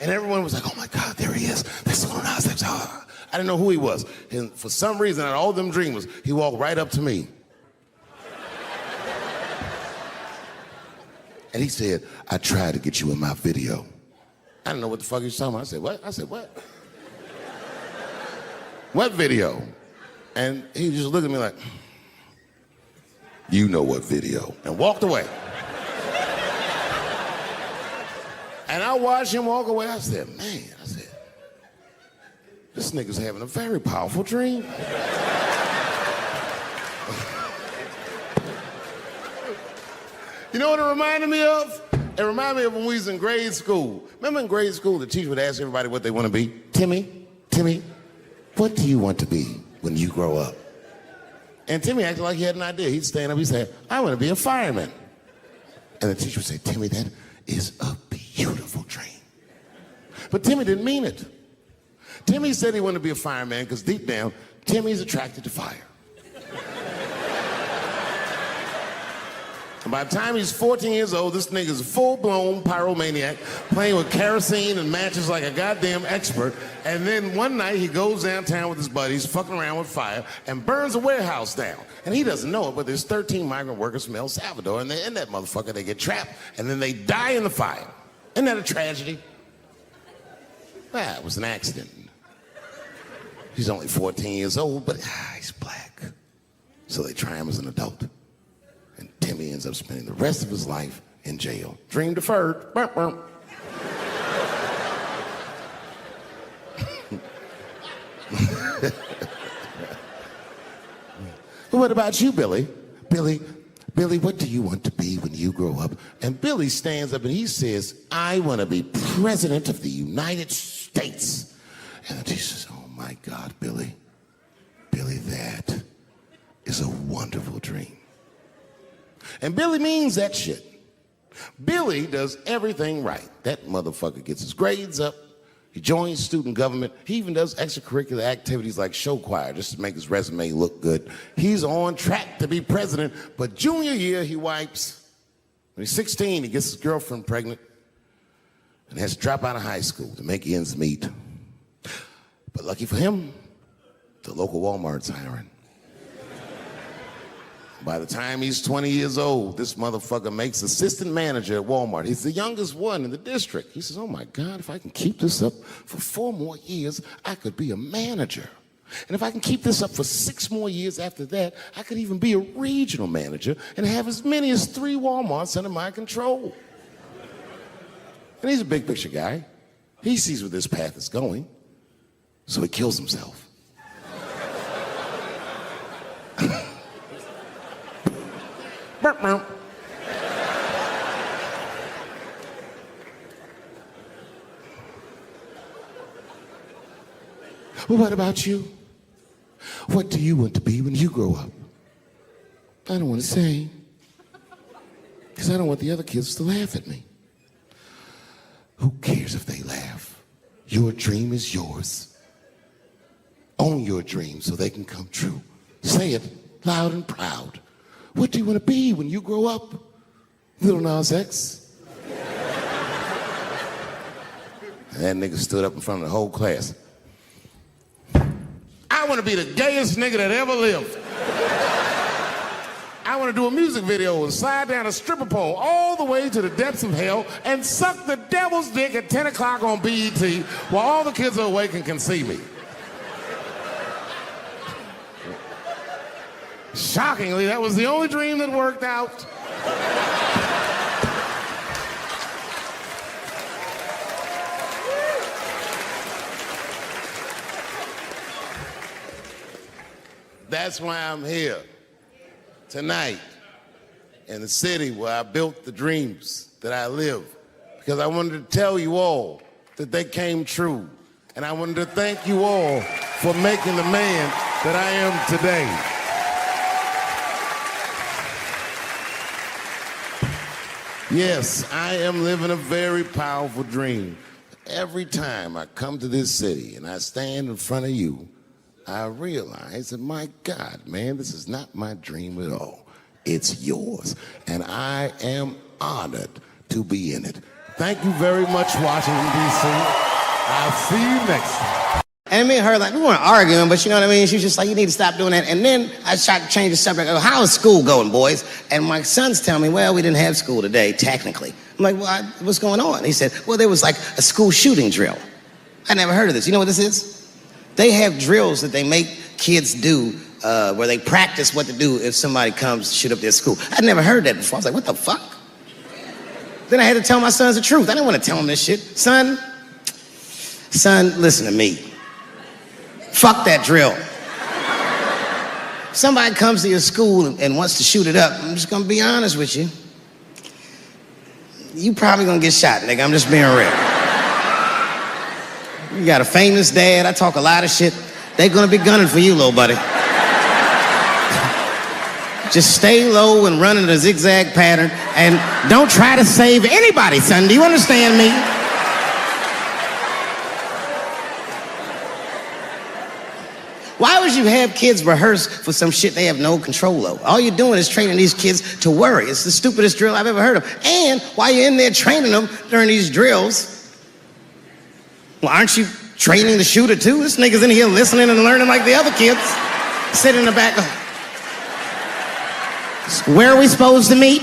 And everyone was like, "Oh my God, there he is. That's Lil Nas X." I didn't know who he was. And for some reason, out of all them dreamers, he walked right up to me. And he said, "I tried to get you in my video." I didn't know what the fuck he was talking about. I said, "What?" I said, "What? What video?" And he just looked at me like, "You know what video," and walked away. And I watched him walk away. I said, "Man," I said, "this nigga's having a very powerful dream." You know what it reminded me of? It reminded me of when we was in grade school. Remember in grade school, the teacher would ask everybody what they want to be? Timmy, what do you want to be when you grow up?" And Timmy acted like he had an idea. He'd stand up, he'd say, "I want to be a fireman." And the teacher would say, "Timmy, that is a beautiful dream." But Timmy didn't mean it. Timmy said he wanted to be a fireman because deep down, Timmy's attracted to fire. And by the time he's 14 years old, this nigga's a full-blown pyromaniac, playing with kerosene and matches like a goddamn expert. And then one night he goes downtown with his buddies, fucking around with fire, and burns a warehouse down. And he doesn't know it, but there's 13 migrant workers from El Salvador, and they're in that motherfucker. They get trapped, and then they die in the fire. Isn't that a tragedy? Well, it was an accident. He's only 14 years old, but he's black. So they try him as an adult. And Timmy ends up spending the rest of his life in jail. Dream deferred. Burp, burp. What about you, Billy? Billy, what do you want to be when you grow up? And Billy stands up and he says, "I want to be president of the United States." And the teacher says, oh my God, Billy. Billy, that is a wonderful dream. And Billy means that shit. Billy does everything right. That motherfucker gets his grades up. He joins student government. He even does extracurricular activities like show choir just to make his resume look good. He's on track to be president, but junior year he wipes. When he's 16, he gets his girlfriend pregnant and has to drop out of high school to make ends meet. But lucky for him, the local Walmart's hiring. By the time he's 20 years old, this motherfucker makes assistant manager at Walmart. He's the youngest one in the district. He says, oh my God, if I can keep this up for 4 more years, I could be a manager. And if I can keep this up for 6 more years after that, I could even be a regional manager and have as many as 3 Walmarts under my control. And he's a big picture guy. He sees where this path is going, so he kills himself. Well, what about you? What do you want to be when you grow up? I don't want to say, because I don't want the other kids to laugh at me. Who cares if they laugh? Your dream is yours. Own your dream so they can come true. Say it loud and proud. What do you want to be when you grow up? Little Nas X. And that nigga stood up in front of the whole class. I want to be the gayest nigga that ever lived. I want to do a music video and slide down a stripper pole all the way to the depths of hell and suck the devil's dick at 10 o'clock on BET while all the kids are awake and can see me. Shockingly, that was the only dream that worked out. That's why I'm here tonight in the city where I built the dreams that I live. Because I wanted to tell you all that they came true. And I wanted to thank you all for making the man that I am today. Yes, I am living a very powerful dream. Every time I come to this city and I stand in front of you, I realize that, my God, man, this is not my dream at all. It's yours. And I am honored to be in it. Thank you very much, Washington, D.C. I'll see you next time. And me and her, like, we weren't arguing, but you know what I mean? She was just like, you need to stop doing that. And then I tried to change the subject. I go, how is school going, boys? And my sons tell me, well, we didn't have school today, technically. I'm like, well, what's going on? He said, well, there was like a school shooting drill. I never heard of this. You know what this is? They have drills that they make kids do where they practice what to do if somebody comes to shoot up their school. I'd never heard that before. I was like, what the fuck? Then I had to tell my sons the truth. I didn't want to tell them this shit. Son, listen to me. Fuck that drill. If somebody comes to your school and wants to shoot it up, I'm just gonna be honest with you. You probably gonna get shot, nigga. I'm just being real. You got a famous dad. I talk a lot of shit. They gonna be gunning for you, little buddy. Just stay low and run in a zigzag pattern and don't try to save anybody, son. Do you understand me? Why would you have kids rehearse for some shit they have no control over? All you're doing is training these kids to worry. It's the stupidest drill I've ever heard of. And while you're in there training them during these drills, well, aren't you training the shooter too? This nigga's in here listening and learning like the other kids. Sitting in the back. Where are we supposed to meet?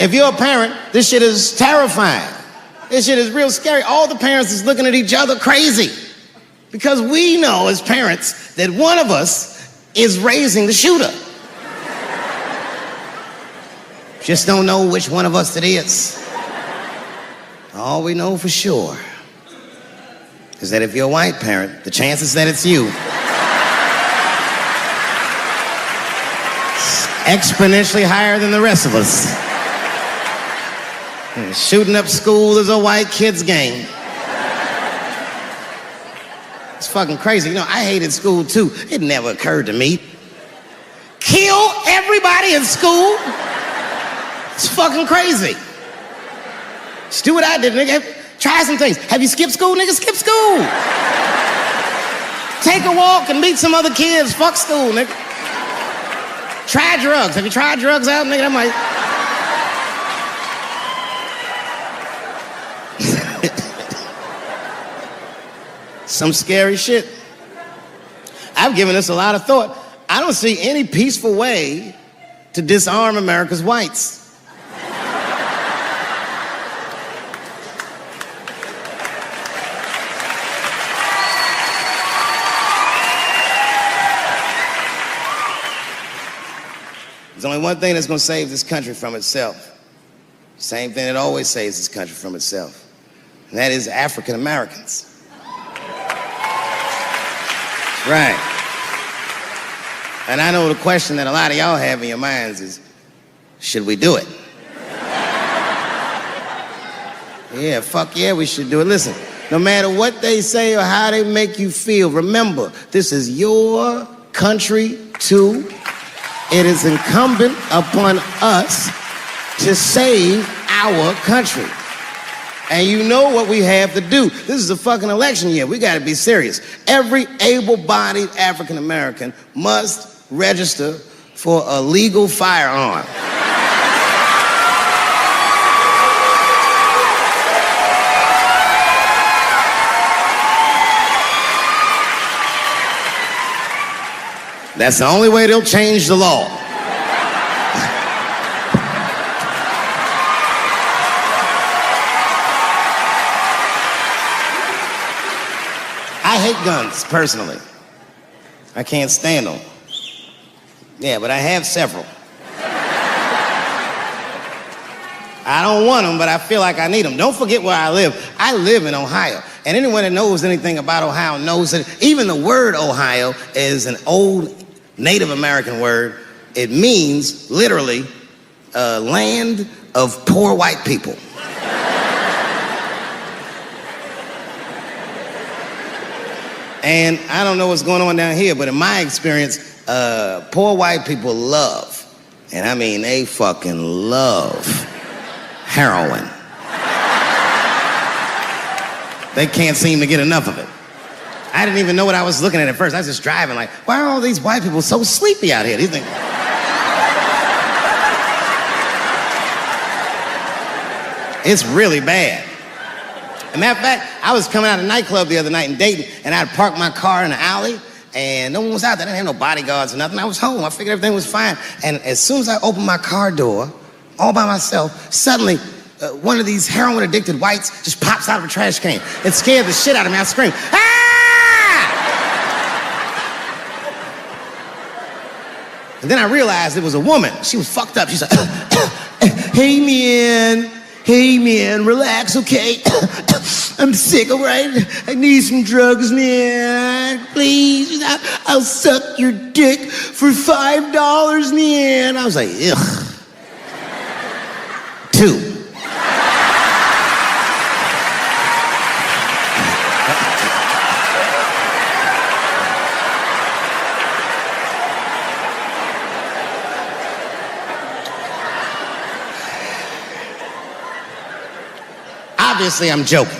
If you're a parent, this shit is terrifying. This shit is real scary. All the parents is looking at each other crazy. Because we know as parents that one of us is raising the shooter. Just don't know which one of us it is. All we know for sure is that if you're a white parent, the chances that it's you exponentially higher than the rest of us. And shooting up school is a white kid's game. It's fucking crazy. You know, I hated school too. It never occurred to me. Kill everybody in school? It's fucking crazy. Just do what I did, nigga. Try some things. Have you skipped school, nigga? Skip school. Take a walk and meet some other kids. Fuck school, nigga. Try drugs. Have you tried drugs out, nigga? That might... Some scary shit. I've given this a lot of thought. I don't see any peaceful way to disarm America's whites. There's only one thing that's going to save this country from itself. Same thing that always saves this country from itself. And that is African Americans. Right. And I know the question that a lot of y'all have in your minds is, should we do it? Yeah, fuck yeah, we should do it. Listen, no matter what they say or how they make you feel, remember, this is your country too. It is incumbent upon us to save our country. And you know what we have to do. This is a fucking election year. We gotta be serious. Every able-bodied African American must register for a legal firearm. That's the only way they'll change the law. I hate guns, personally. I can't stand them. Yeah, but I have several. I don't want them, but I feel like I need them. Don't forget where I live. I live in Ohio. And anyone that knows anything about Ohio knows that even the word Ohio is an old Native American word. It means, literally, land of poor white people. And I don't know what's going on down here, but in my experience, poor white people love, and I mean they fucking love, heroin. They can't seem to get enough of it. I didn't even know what I was looking at first. I was just driving like, why are all these white people so sleepy out here? Do you think? It's really bad. As a matter of fact, I was coming out of a nightclub the other night in Dayton, and I had parked my car in the alley, and no one was out there. I didn't have no bodyguards or nothing. I was home. I figured everything was fine. And as soon as I opened my car door, all by myself, suddenly one of these heroin-addicted whites just pops out of a trash can. It scared the shit out of me. I screamed, ah! And then I realized it was a woman. She was fucked up. She's like, hey, man, relax, okay? I'm sick, all right? I need some drugs, man. Please, I'll suck your dick for $5, man. I was like, ugh. 2. Obviously, I'm joking.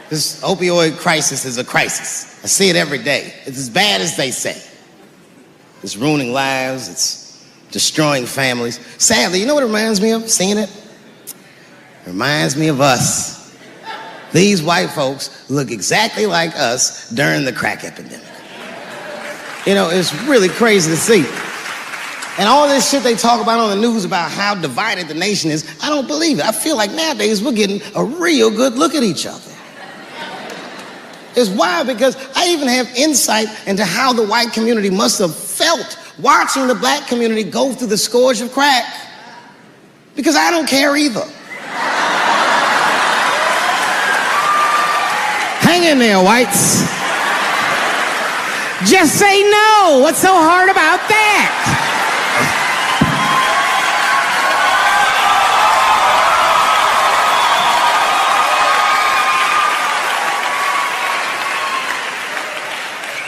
This opioid crisis is a crisis. I see it every day. It's as bad as they say. It's ruining lives. It's destroying families. Sadly, you know what it reminds me of, seeing it? It reminds me of us. These white folks look exactly like us during the crack epidemic. You know, it's really crazy to see. And all this shit they talk about on the news about how divided the nation is, I don't believe it. I feel like nowadays we're getting a real good look at each other. It's wild because I even have insight into how the white community must have felt watching the black community go through the scourge of crack. Because I don't care either. Hang in there, whites. Just say no. What's so hard about that?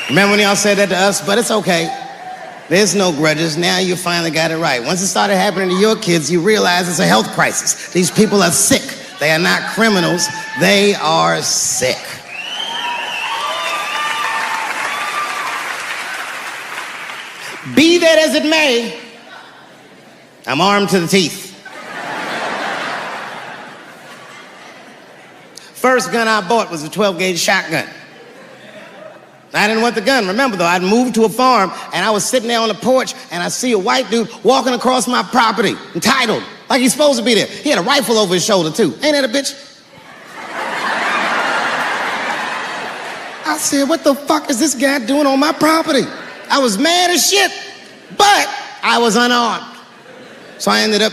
Remember when y'all said that to us? But it's okay. There's no grudges. Now you finally got it right. Once it started happening to your kids, you realize it's a health crisis. These people are sick. They are not criminals. They are sick. Be that as it may, I'm armed to the teeth. First gun I bought was a 12-gauge shotgun. I didn't want the gun. Remember, though, I'd moved to a farm, and I was sitting there on the porch, and I see a white dude walking across my property, entitled, like he's supposed to be there. He had a rifle over his shoulder, too. Ain't that a bitch? I said, what the fuck is this guy doing on my property? I was mad as shit, but I was unarmed. So I ended up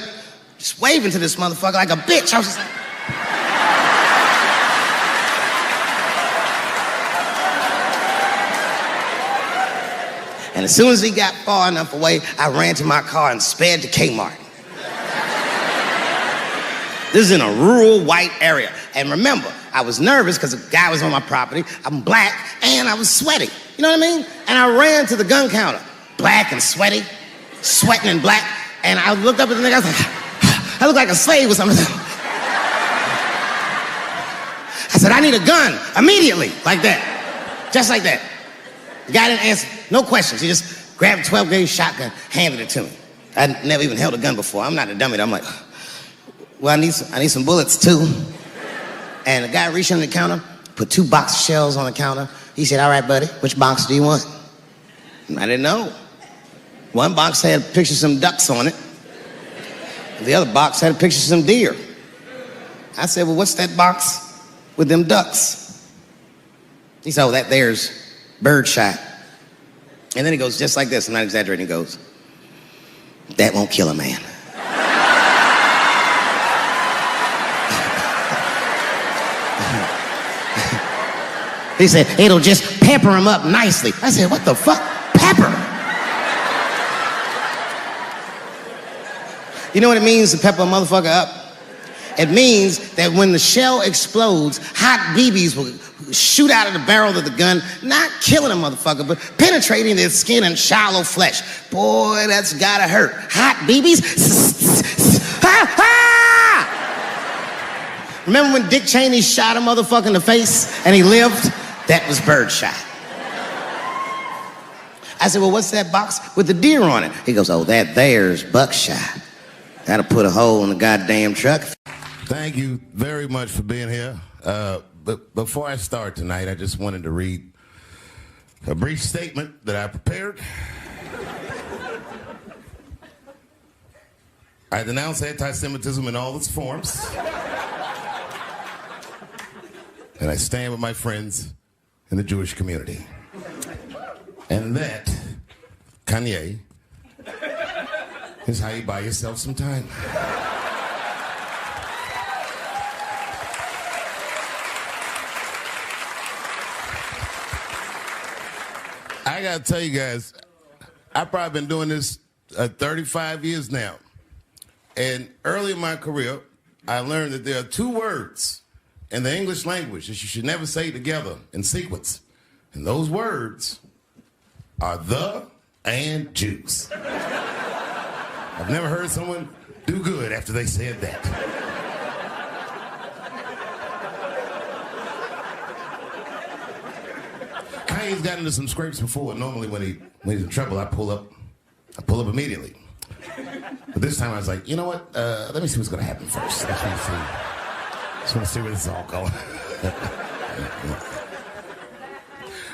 just waving to this motherfucker like a bitch. I was just like... And as soon as he got far enough away, I ran to my car and sped to Kmart. This is in a rural white area. And remember, I was nervous because the guy was on my property. I'm black and I was sweaty. You know what I mean? And I ran to the gun counter, black and sweaty, sweating and black. And I looked up at the nigga, I was like, I look like a slave or something. I said, I need a gun immediately, like that, just like that. The guy didn't answer, no questions. He just grabbed a 12-gauge shotgun, handed it to me. I'd never even held a gun before. I'm not a dummy. I'm like, well, I need some bullets too. And the guy reached under the counter, put 2 box shells on the counter. He said, all right, buddy, which box do you want? And I didn't know. One box had a picture of some ducks on it. The other box had a picture of some deer. I said, well, what's that box with them ducks? He said, oh, that there's birdshot. And then he goes just like this, I'm not exaggerating, he goes, that won't kill a man. He said, it'll just pepper him up nicely. I said, what the fuck? Pepper? You know what it means to pepper a motherfucker up? It means that when the shell explodes, hot BBs will shoot out of the barrel of the gun, not killing a motherfucker, but penetrating their skin and shallow flesh. Boy, that's gotta hurt. Hot BBs? Ha ha! Remember when Dick Cheney shot a motherfucker in the face and he lived? That was birdshot. I said, well, what's that box with the deer on it? He goes, oh, that there's buckshot. That'll put a hole in the goddamn truck. Thank you very much for being here. But before I start tonight, I just wanted to read a brief statement that I prepared. I denounce anti-Semitism in all its forms. And I stand with my friends in the Jewish community. And that, Kanye, is how you buy yourself some time. I gotta tell you guys, I've probably been doing this 35 years now. And early in my career, I learned that there are 2 words in the English language that you should never say together in sequence. And those words are the and juice. I've never heard someone do good after they said that. Kanye's gotten into some scrapes before. Normally when he's in trouble, I pull up immediately. But this time I was like, you know what? Let me see what's gonna happen first. Let me see. Just want to see where this is all going.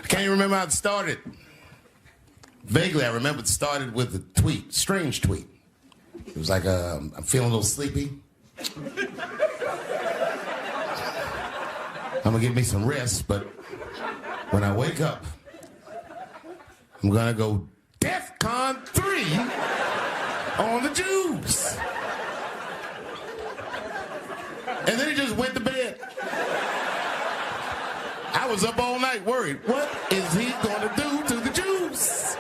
I can't even remember how it started. Vaguely, I remember it started with a tweet, strange tweet. It was like, I'm feeling a little sleepy. I'm gonna give me some rest, but when I wake up, I'm gonna go DEFCON 3 on the Jews. And then he just went to bed. I was up all night worried. What is he gonna do to the Jews?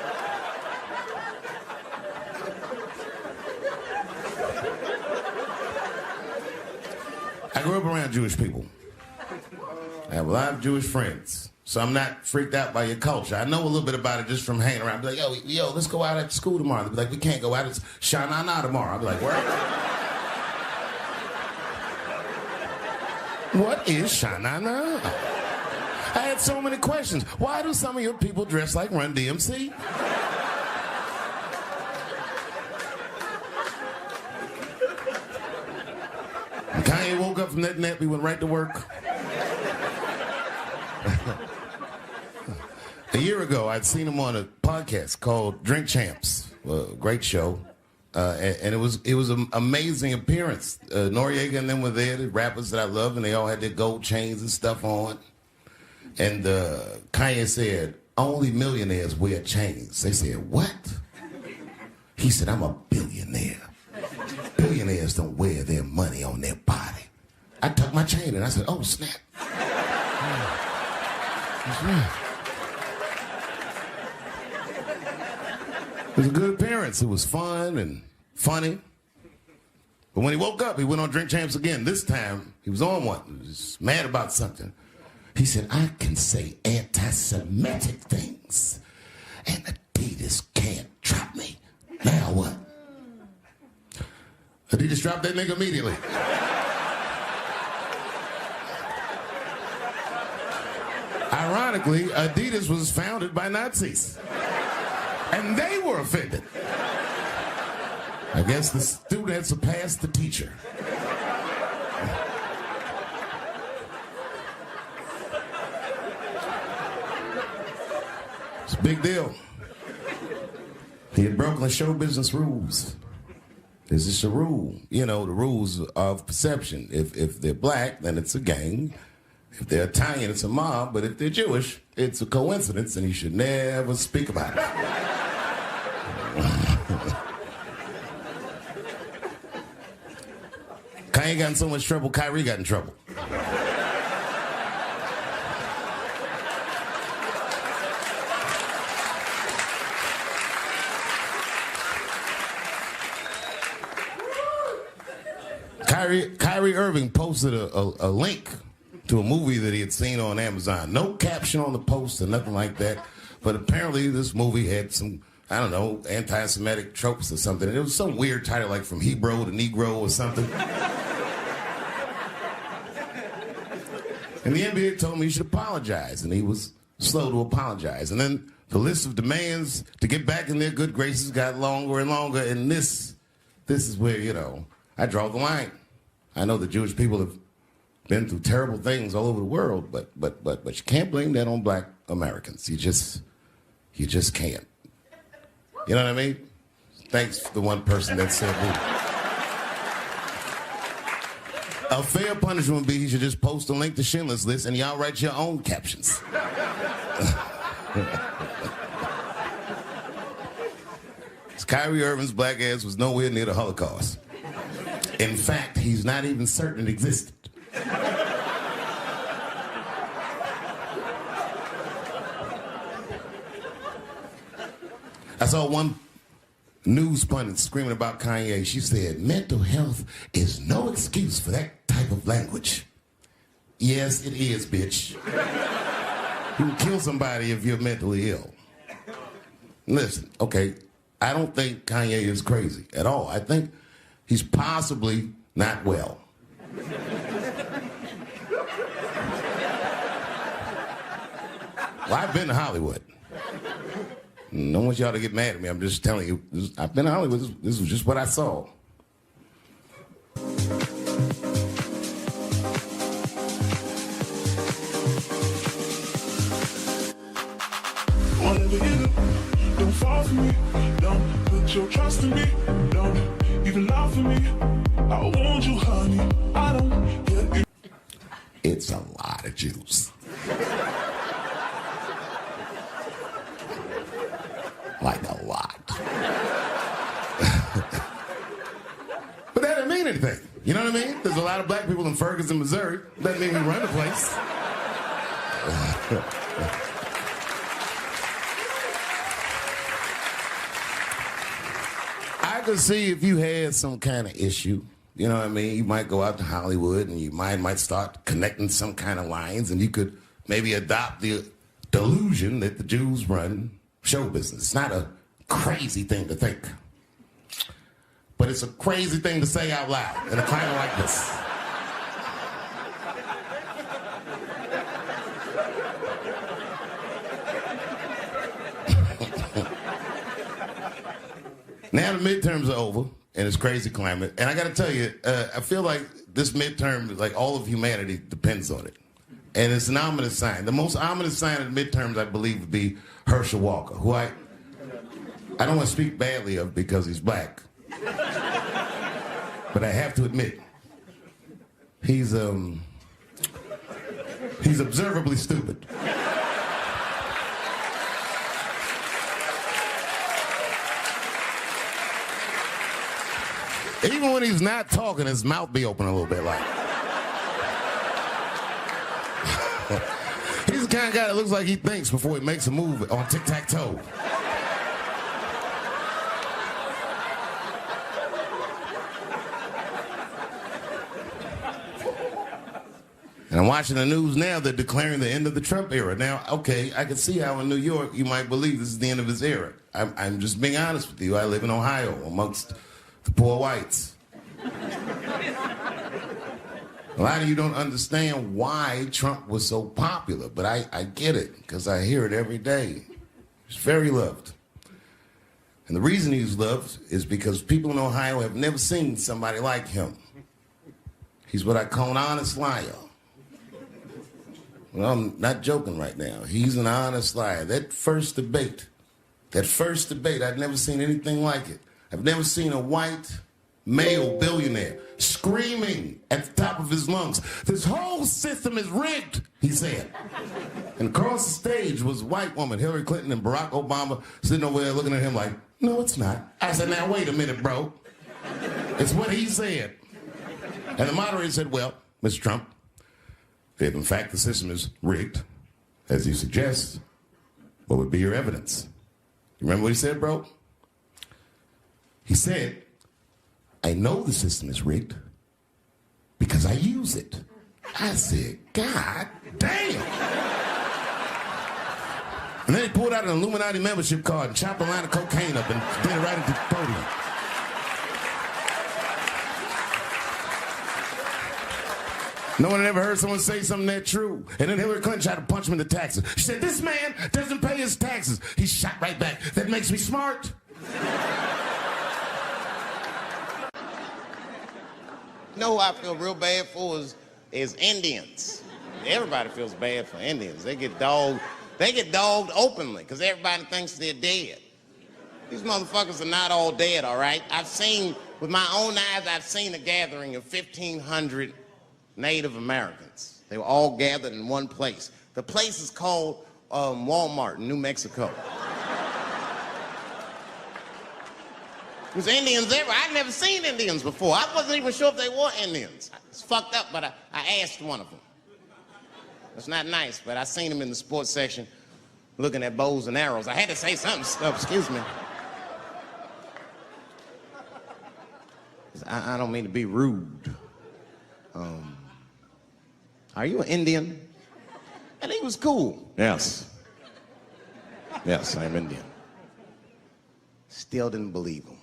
I grew up around Jewish people. I have a lot of Jewish friends. so I'm not freaked out by your culture. I know a little bit about it just from hanging around. Be like, yo, let's go out at school tomorrow. They'll be like, we can't go out. It's Sha-Na-Na tomorrow. I'll be like, what? What is Sha-Na-Na? I had so many questions. Why do some of your people dress like Run DMC? And Kanye woke up from that nap, he went right to work. A year ago, I'd seen him on a podcast called Drink Champs, a great show, and it was an amazing appearance. Noriega and them were there, the rappers that I love, and they all had their gold chains and stuff on. And Kanye said, only millionaires wear chains. They said, what? He said, I'm a billionaire. Billionaires don't wear their money on their body. I tucked my chain and I said, oh, snap. That's right. It was a good appearance. It was fun and funny. But when he woke up, he went on Drink Champs again. This time, he was on one. He was mad about something. He said, I can say anti-Semitic things, and Adidas can't drop me. Now what? Adidas dropped that nigga immediately. Ironically, Adidas was founded by Nazis. And they were offended. I guess the student had surpassed the teacher. It's a big deal. He had broken the show business rules. This is a rule. You know, the rules of perception. If they're black, then it's a gang. If they're Italian, it's a mob. But if they're Jewish, it's a coincidence, and you should never speak about it. Kanye got in so much trouble, Kyrie got in trouble. Kyrie Irving posted a link to a movie that he had seen on Amazon. No caption on the post or nothing like that. But apparently this movie had some, I don't know, anti-Semitic tropes or something. It was some weird title like From Hebrew to Negro or something. And the NBA told me he should apologize, and he was slow to apologize. And then the list of demands to get back in their good graces got longer and longer, and this is where, you know, I draw the line. I know the Jewish people have been through terrible things all over the world, but you can't blame that on black Americans. You just can't. You know what I mean? Thanks for the one person that said that. A fair punishment would be he should just post a link to Schindler's List and y'all write your own captions. Kyrie Irving's black ass was nowhere near the Holocaust. In fact, he's not even certain it existed. I saw one news pundit screaming about Kanye. She said, mental health is no excuse for that type of language. Yes, it is, bitch. You can kill somebody if you're mentally ill. Listen, okay, I don't think Kanye is crazy at all. I think he's possibly not well. Well, I've been to Hollywood. I don't want y'all to get mad at me. I'm just telling you. I've been to Hollywood. This was just what I saw. Whatever you do, don't fall for me. Don't put your trust in me. Don't even lie for me. I want you, honey. I don't get you. It's a lot of juice. Like a lot. But that didn't mean anything. You know what I mean? There's a lot of black people in Ferguson, Missouri. Doesn't mean we run the place. I could see if you had some kind of issue, you know what I mean? You might go out to Hollywood and you might start connecting some kind of lines, and you could maybe adopt the delusion that the Jews run show business. It's not a crazy thing to think. But it's a crazy thing to say out loud in a climate like this. Now the midterms are over in this crazy climate, and I got to tell you, I feel like this midterm, like all of humanity, depends on it. And it's an ominous sign. The most ominous sign of the midterms, I believe, would be Herschel Walker, who I don't want to speak badly of because he's black. But I have to admit, he's observably stupid. Even when he's not talking, his mouth be open a little bit like. He's the kind of guy that looks like he thinks before he makes a move on tic-tac-toe. And I'm watching the news now, they're declaring the end of the Trump era. Now, okay, I can see how in New York you might believe this is the end of his era. I'm just being honest with you. I live in Ohio amongst the poor whites. A lot of you don't understand why Trump was so popular, but I get it, because I hear it every day. He's very loved. And the reason he's loved is because people in Ohio have never seen somebody like him. He's what I call an honest liar. Well, I'm not joking right now. He's an honest liar. That first debate, I'd never seen anything like it. I've never seen a white male billionaire screaming at the top of his lungs, "This whole system is rigged," he said. And across the stage was a white woman, Hillary Clinton and Barack Obama, sitting over there looking at him like, "No, it's not." I said, "Now, wait a minute, bro. It's what he said." And the moderator said, "Well, Mr. Trump, if in fact the system is rigged, as you suggest, what would be your evidence?" You remember what he said, bro? He said, "I know the system is rigged because I use it." I said, "God damn." And then he pulled out an Illuminati membership card and chopped a line of cocaine up and did it right into the podium. No one had ever heard someone say something that true. And then Hillary Clinton tried to punch him in the taxes. She said, "This man doesn't pay his taxes." He shot right back. "That makes me smart." You know who I feel real bad for is Indians. Everybody feels bad for Indians. They get dogged openly because everybody thinks they're dead. These motherfuckers are not all dead, all right? With my own eyes, I've seen a gathering of 1,500 Native Americans. They were all gathered in one place. The place is called Walmart in New Mexico. There's Indians everywhere. I'd never seen Indians before. I wasn't even sure if they were Indians. It's fucked up, but I asked one of them. It's not nice, but I seen him in the sports section looking at bows and arrows. I had to say something. Excuse me. I don't mean to be rude. Are you an Indian? And he was cool. Yes. Yes, I'm Indian. Still didn't believe him.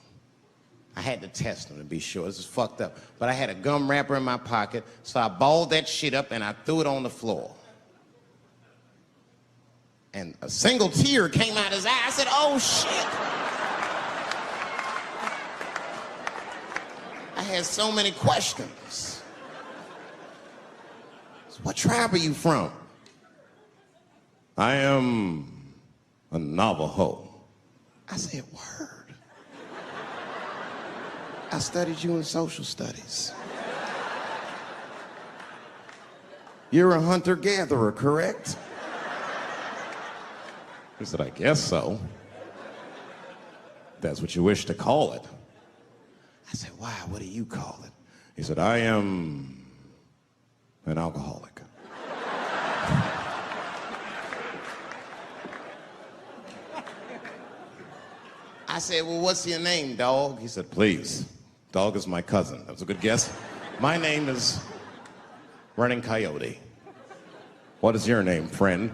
I had to test him to be sure. This is fucked up. But I had a gum wrapper in my pocket, so I balled that shit up and I threw it on the floor. And a single tear came out his eye. I said, "Oh, shit." I had so many questions. So what tribe are you from? "I am a Navajo." I said, "Word. I studied you in social studies. You're a hunter-gatherer, correct?" He said, "I guess so. That's what you wish to call it." I said, "Why? What do you call it?" He said, "I am an alcoholic." I said, "Well, what's your name, dog?" He said, "Please, dog is my cousin." That was a good guess. "My name is Running Coyote." "What is your name, friend?"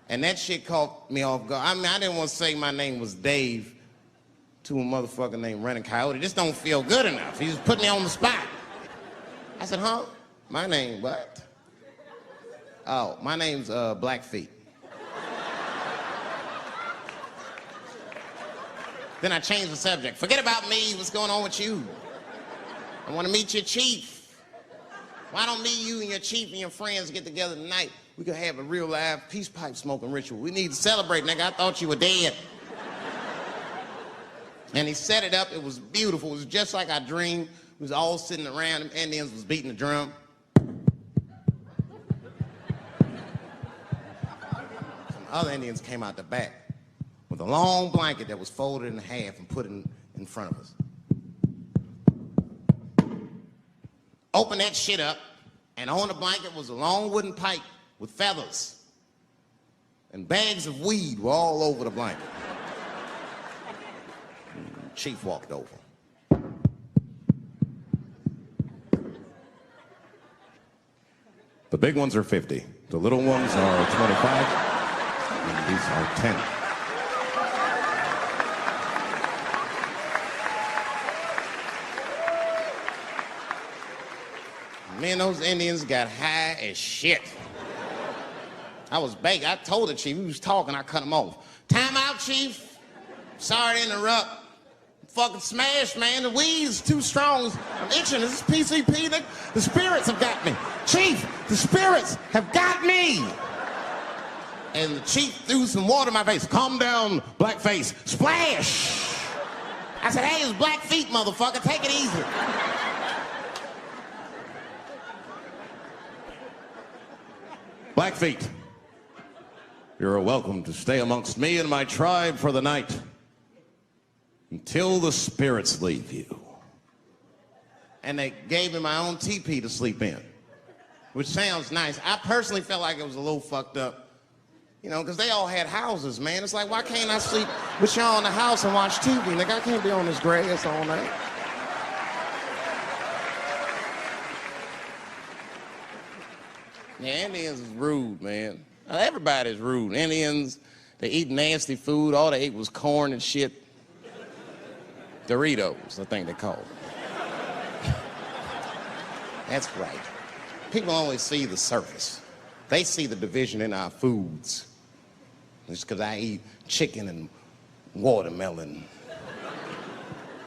And that shit caught me off guard. I mean, I didn't want to say my name was Dave to a motherfucker named Running Coyote. This don't feel good enough. He just put me on the spot. I said, huh? My name what? Oh, my name's Blackfeet. Then I changed the subject. Forget about me. What's going on with you? I want to meet your chief. Why don't me, you, and your chief and your friends get together tonight? We could have a real live peace pipe smoking ritual. We need to celebrate, nigga. I thought you were dead. And he set it up. It was beautiful. It was just like I dreamed. We was all sitting around. Them Indians was beating the drum. Some other Indians came out the back with a long blanket that was folded in half and put in front of us. Opened that shit up, and on the blanket was a long wooden pipe with feathers. And bags of weed were all over the blanket. Chief walked over. The big ones are 50. The little ones are 25. And these are 10. Me and those Indians got high as shit. I was baked. I told the chief, he was talking, I cut him off. Time out, chief. Sorry to interrupt. Fucking smashed, man. The weed's too strong. I'm itching. This is PCP. The spirits have got me. Chief, the spirits have got me. And the chief threw some water in my face. Calm down, blackface. Splash. I said, hey, it's Blackfeet, motherfucker. Take it easy. Blackfeet, you're welcome to stay amongst me and my tribe for the night until the spirits leave you. And they gave me my own teepee to sleep in, which sounds nice. I personally felt like it was a little fucked up, you know, because they all had houses, man. It's like, why can't I sleep with y'all in the house and watch TV? Nigga, I can't be on this grass all night. Yeah, Indians is rude, man. Everybody's rude. Indians, they eat nasty food. All they ate was corn and shit. Doritos, I think they call it. That's right. People only see the surface. They see the division in our foods. Just because I eat chicken and watermelon,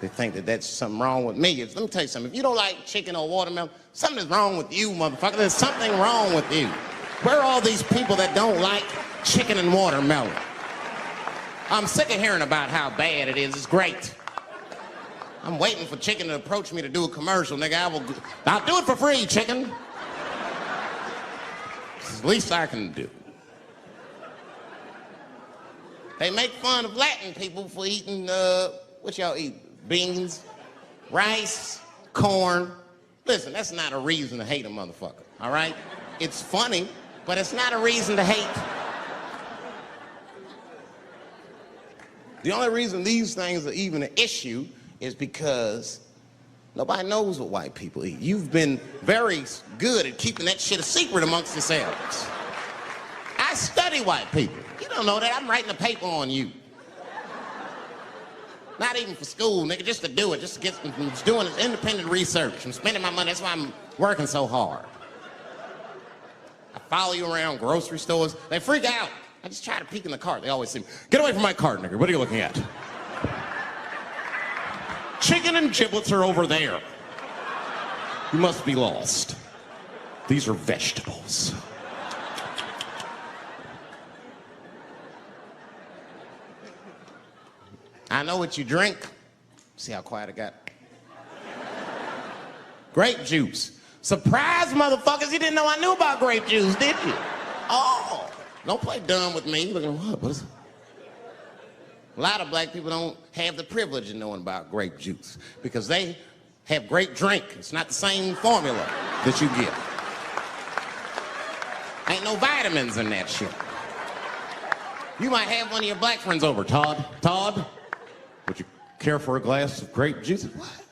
they think that that's something wrong with me. Let me tell you something. If you don't like chicken or watermelon, something is wrong with you, motherfucker. There's something wrong with you. Where are all these people that don't like chicken and watermelon? I'm sick of hearing about how bad it is. It's great. I'm waiting for chicken to approach me to do a commercial, nigga. I'll do it for free, chicken. It's the least I can do. They make fun of Latin people for eating, what y'all eat? Beans, rice, corn. Listen, that's not a reason to hate a motherfucker, all right? It's funny, but it's not a reason to hate. The only reason these things are even an issue is because nobody knows what white people eat. You've been very good at keeping that shit a secret amongst yourselves. I study white people. You don't know that. I'm writing a paper on you. Not even for school, nigga, just to do it, just to get, I'm just doing this independent research. I'm spending my money, that's why I'm working so hard. I follow you around grocery stores. They freak out. I just try to peek in the cart. They always say, get away from my cart, nigga. What are you looking at? Chicken and giblets are over there. You must be lost. These are vegetables. I know what you drink. See how quiet I got? Grape juice. Surprise, motherfuckers, you didn't know I knew about grape juice, did you? Oh, don't play dumb with me. Look at what is it? A lot of black people don't have the privilege of knowing about grape juice because they have grape drink. It's not the same formula that you get. Ain't no vitamins in that shit. You might have one of your black friends over. Todd, would you care for a glass of grape juice? What?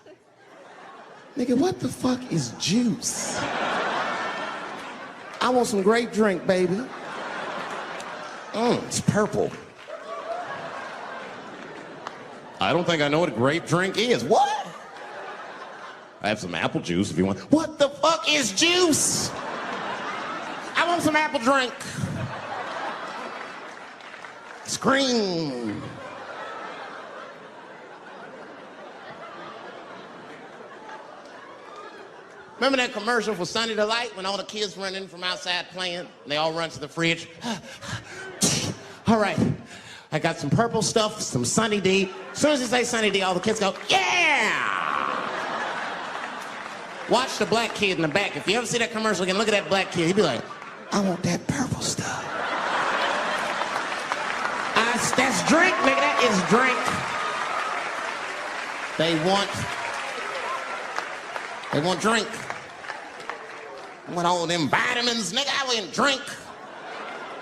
Nigga, what the fuck is juice? I want some grape drink, baby. It's purple. I don't think I know what a grape drink is. What? I have some apple juice if you want. What the fuck is juice? I want some apple drink. Scream. Remember that commercial for Sunny Delight when all the kids run in from outside playing and they all run to the fridge? All right, I got some purple stuff, some Sunny D. As soon as you say Sunny D, all the kids go, yeah! Watch the black kid in the back. If you ever see that commercial again, look at that black kid. He'd be like, I want that purple stuff. That's drink, nigga. That is drink. They want drink. I want all them vitamins, nigga. I want drink.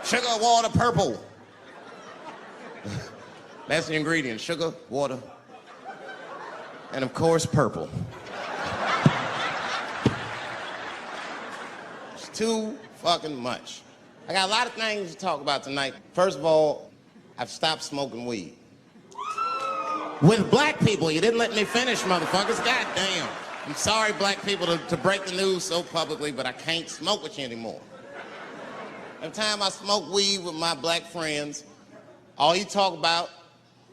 Sugar, water, purple. That's the ingredient. Sugar, water, and of course, purple. It's too fucking much. I got a lot of things to talk about tonight. First of all, I've stopped smoking weed. With black people, you didn't let me finish, motherfuckers. God damn. I'm sorry, black people, to break the news so publicly, but I can't smoke with you anymore. Every time I smoke weed with my black friends, all you talk about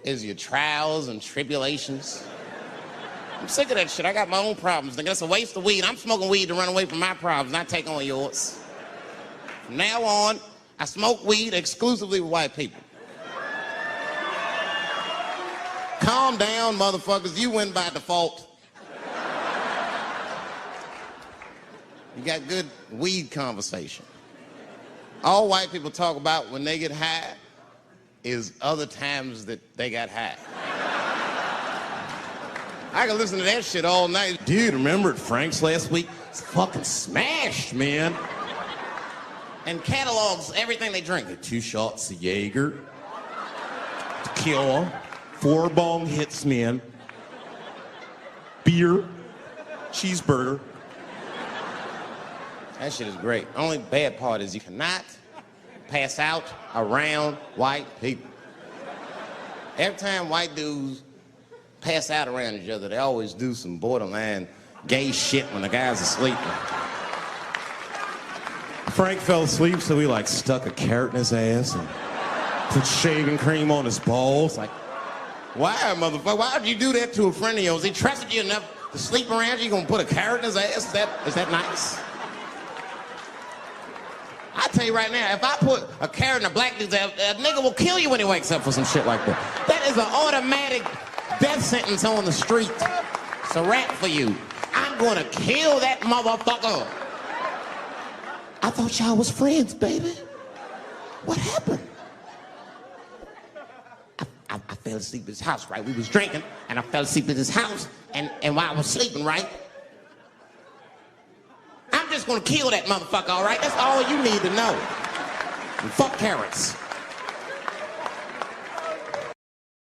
is your trials and tribulations. I'm sick of that shit. I got my own problems. Nigga, that's a waste of weed. I'm smoking weed to run away from my problems, not take on yours. From now on, I smoke weed exclusively with white people. Calm down, motherfuckers. You win by default. You got good weed conversation. All white people talk about when they get high is other times that they got high. I can listen to that shit all night. Dude, remember at Frank's last week? It's fucking smashed, man. And catalogs everything they drink. 2 shots of Jaeger, tequila, 4 bong hits, man, beer, cheeseburger. That shit is great. Only bad part is you cannot pass out around white people. Every time white dudes pass out around each other, they always do some borderline gay shit when the guy's asleep. Frank fell asleep, so we like stuck a carrot in his ass and put shaving cream on his balls. Like, why, motherfucker? Why'd you do that to a friend of yours? He trusted you enough to sleep around you? You gonna put a carrot in his ass? Is that nice? I tell you right now, if I put a carrot in a black dude's ass, a nigga will kill you when he wakes up for some shit like that. That is an automatic death sentence on the street. It's a rap for you. I'm gonna kill that motherfucker. I thought y'all was friends, baby. What happened? I fell asleep at his house, right? We was drinking, and I fell asleep at his house, and while I was sleeping, right? I'm just gonna kill that motherfucker, all right? That's all you need to know. And fuck carrots.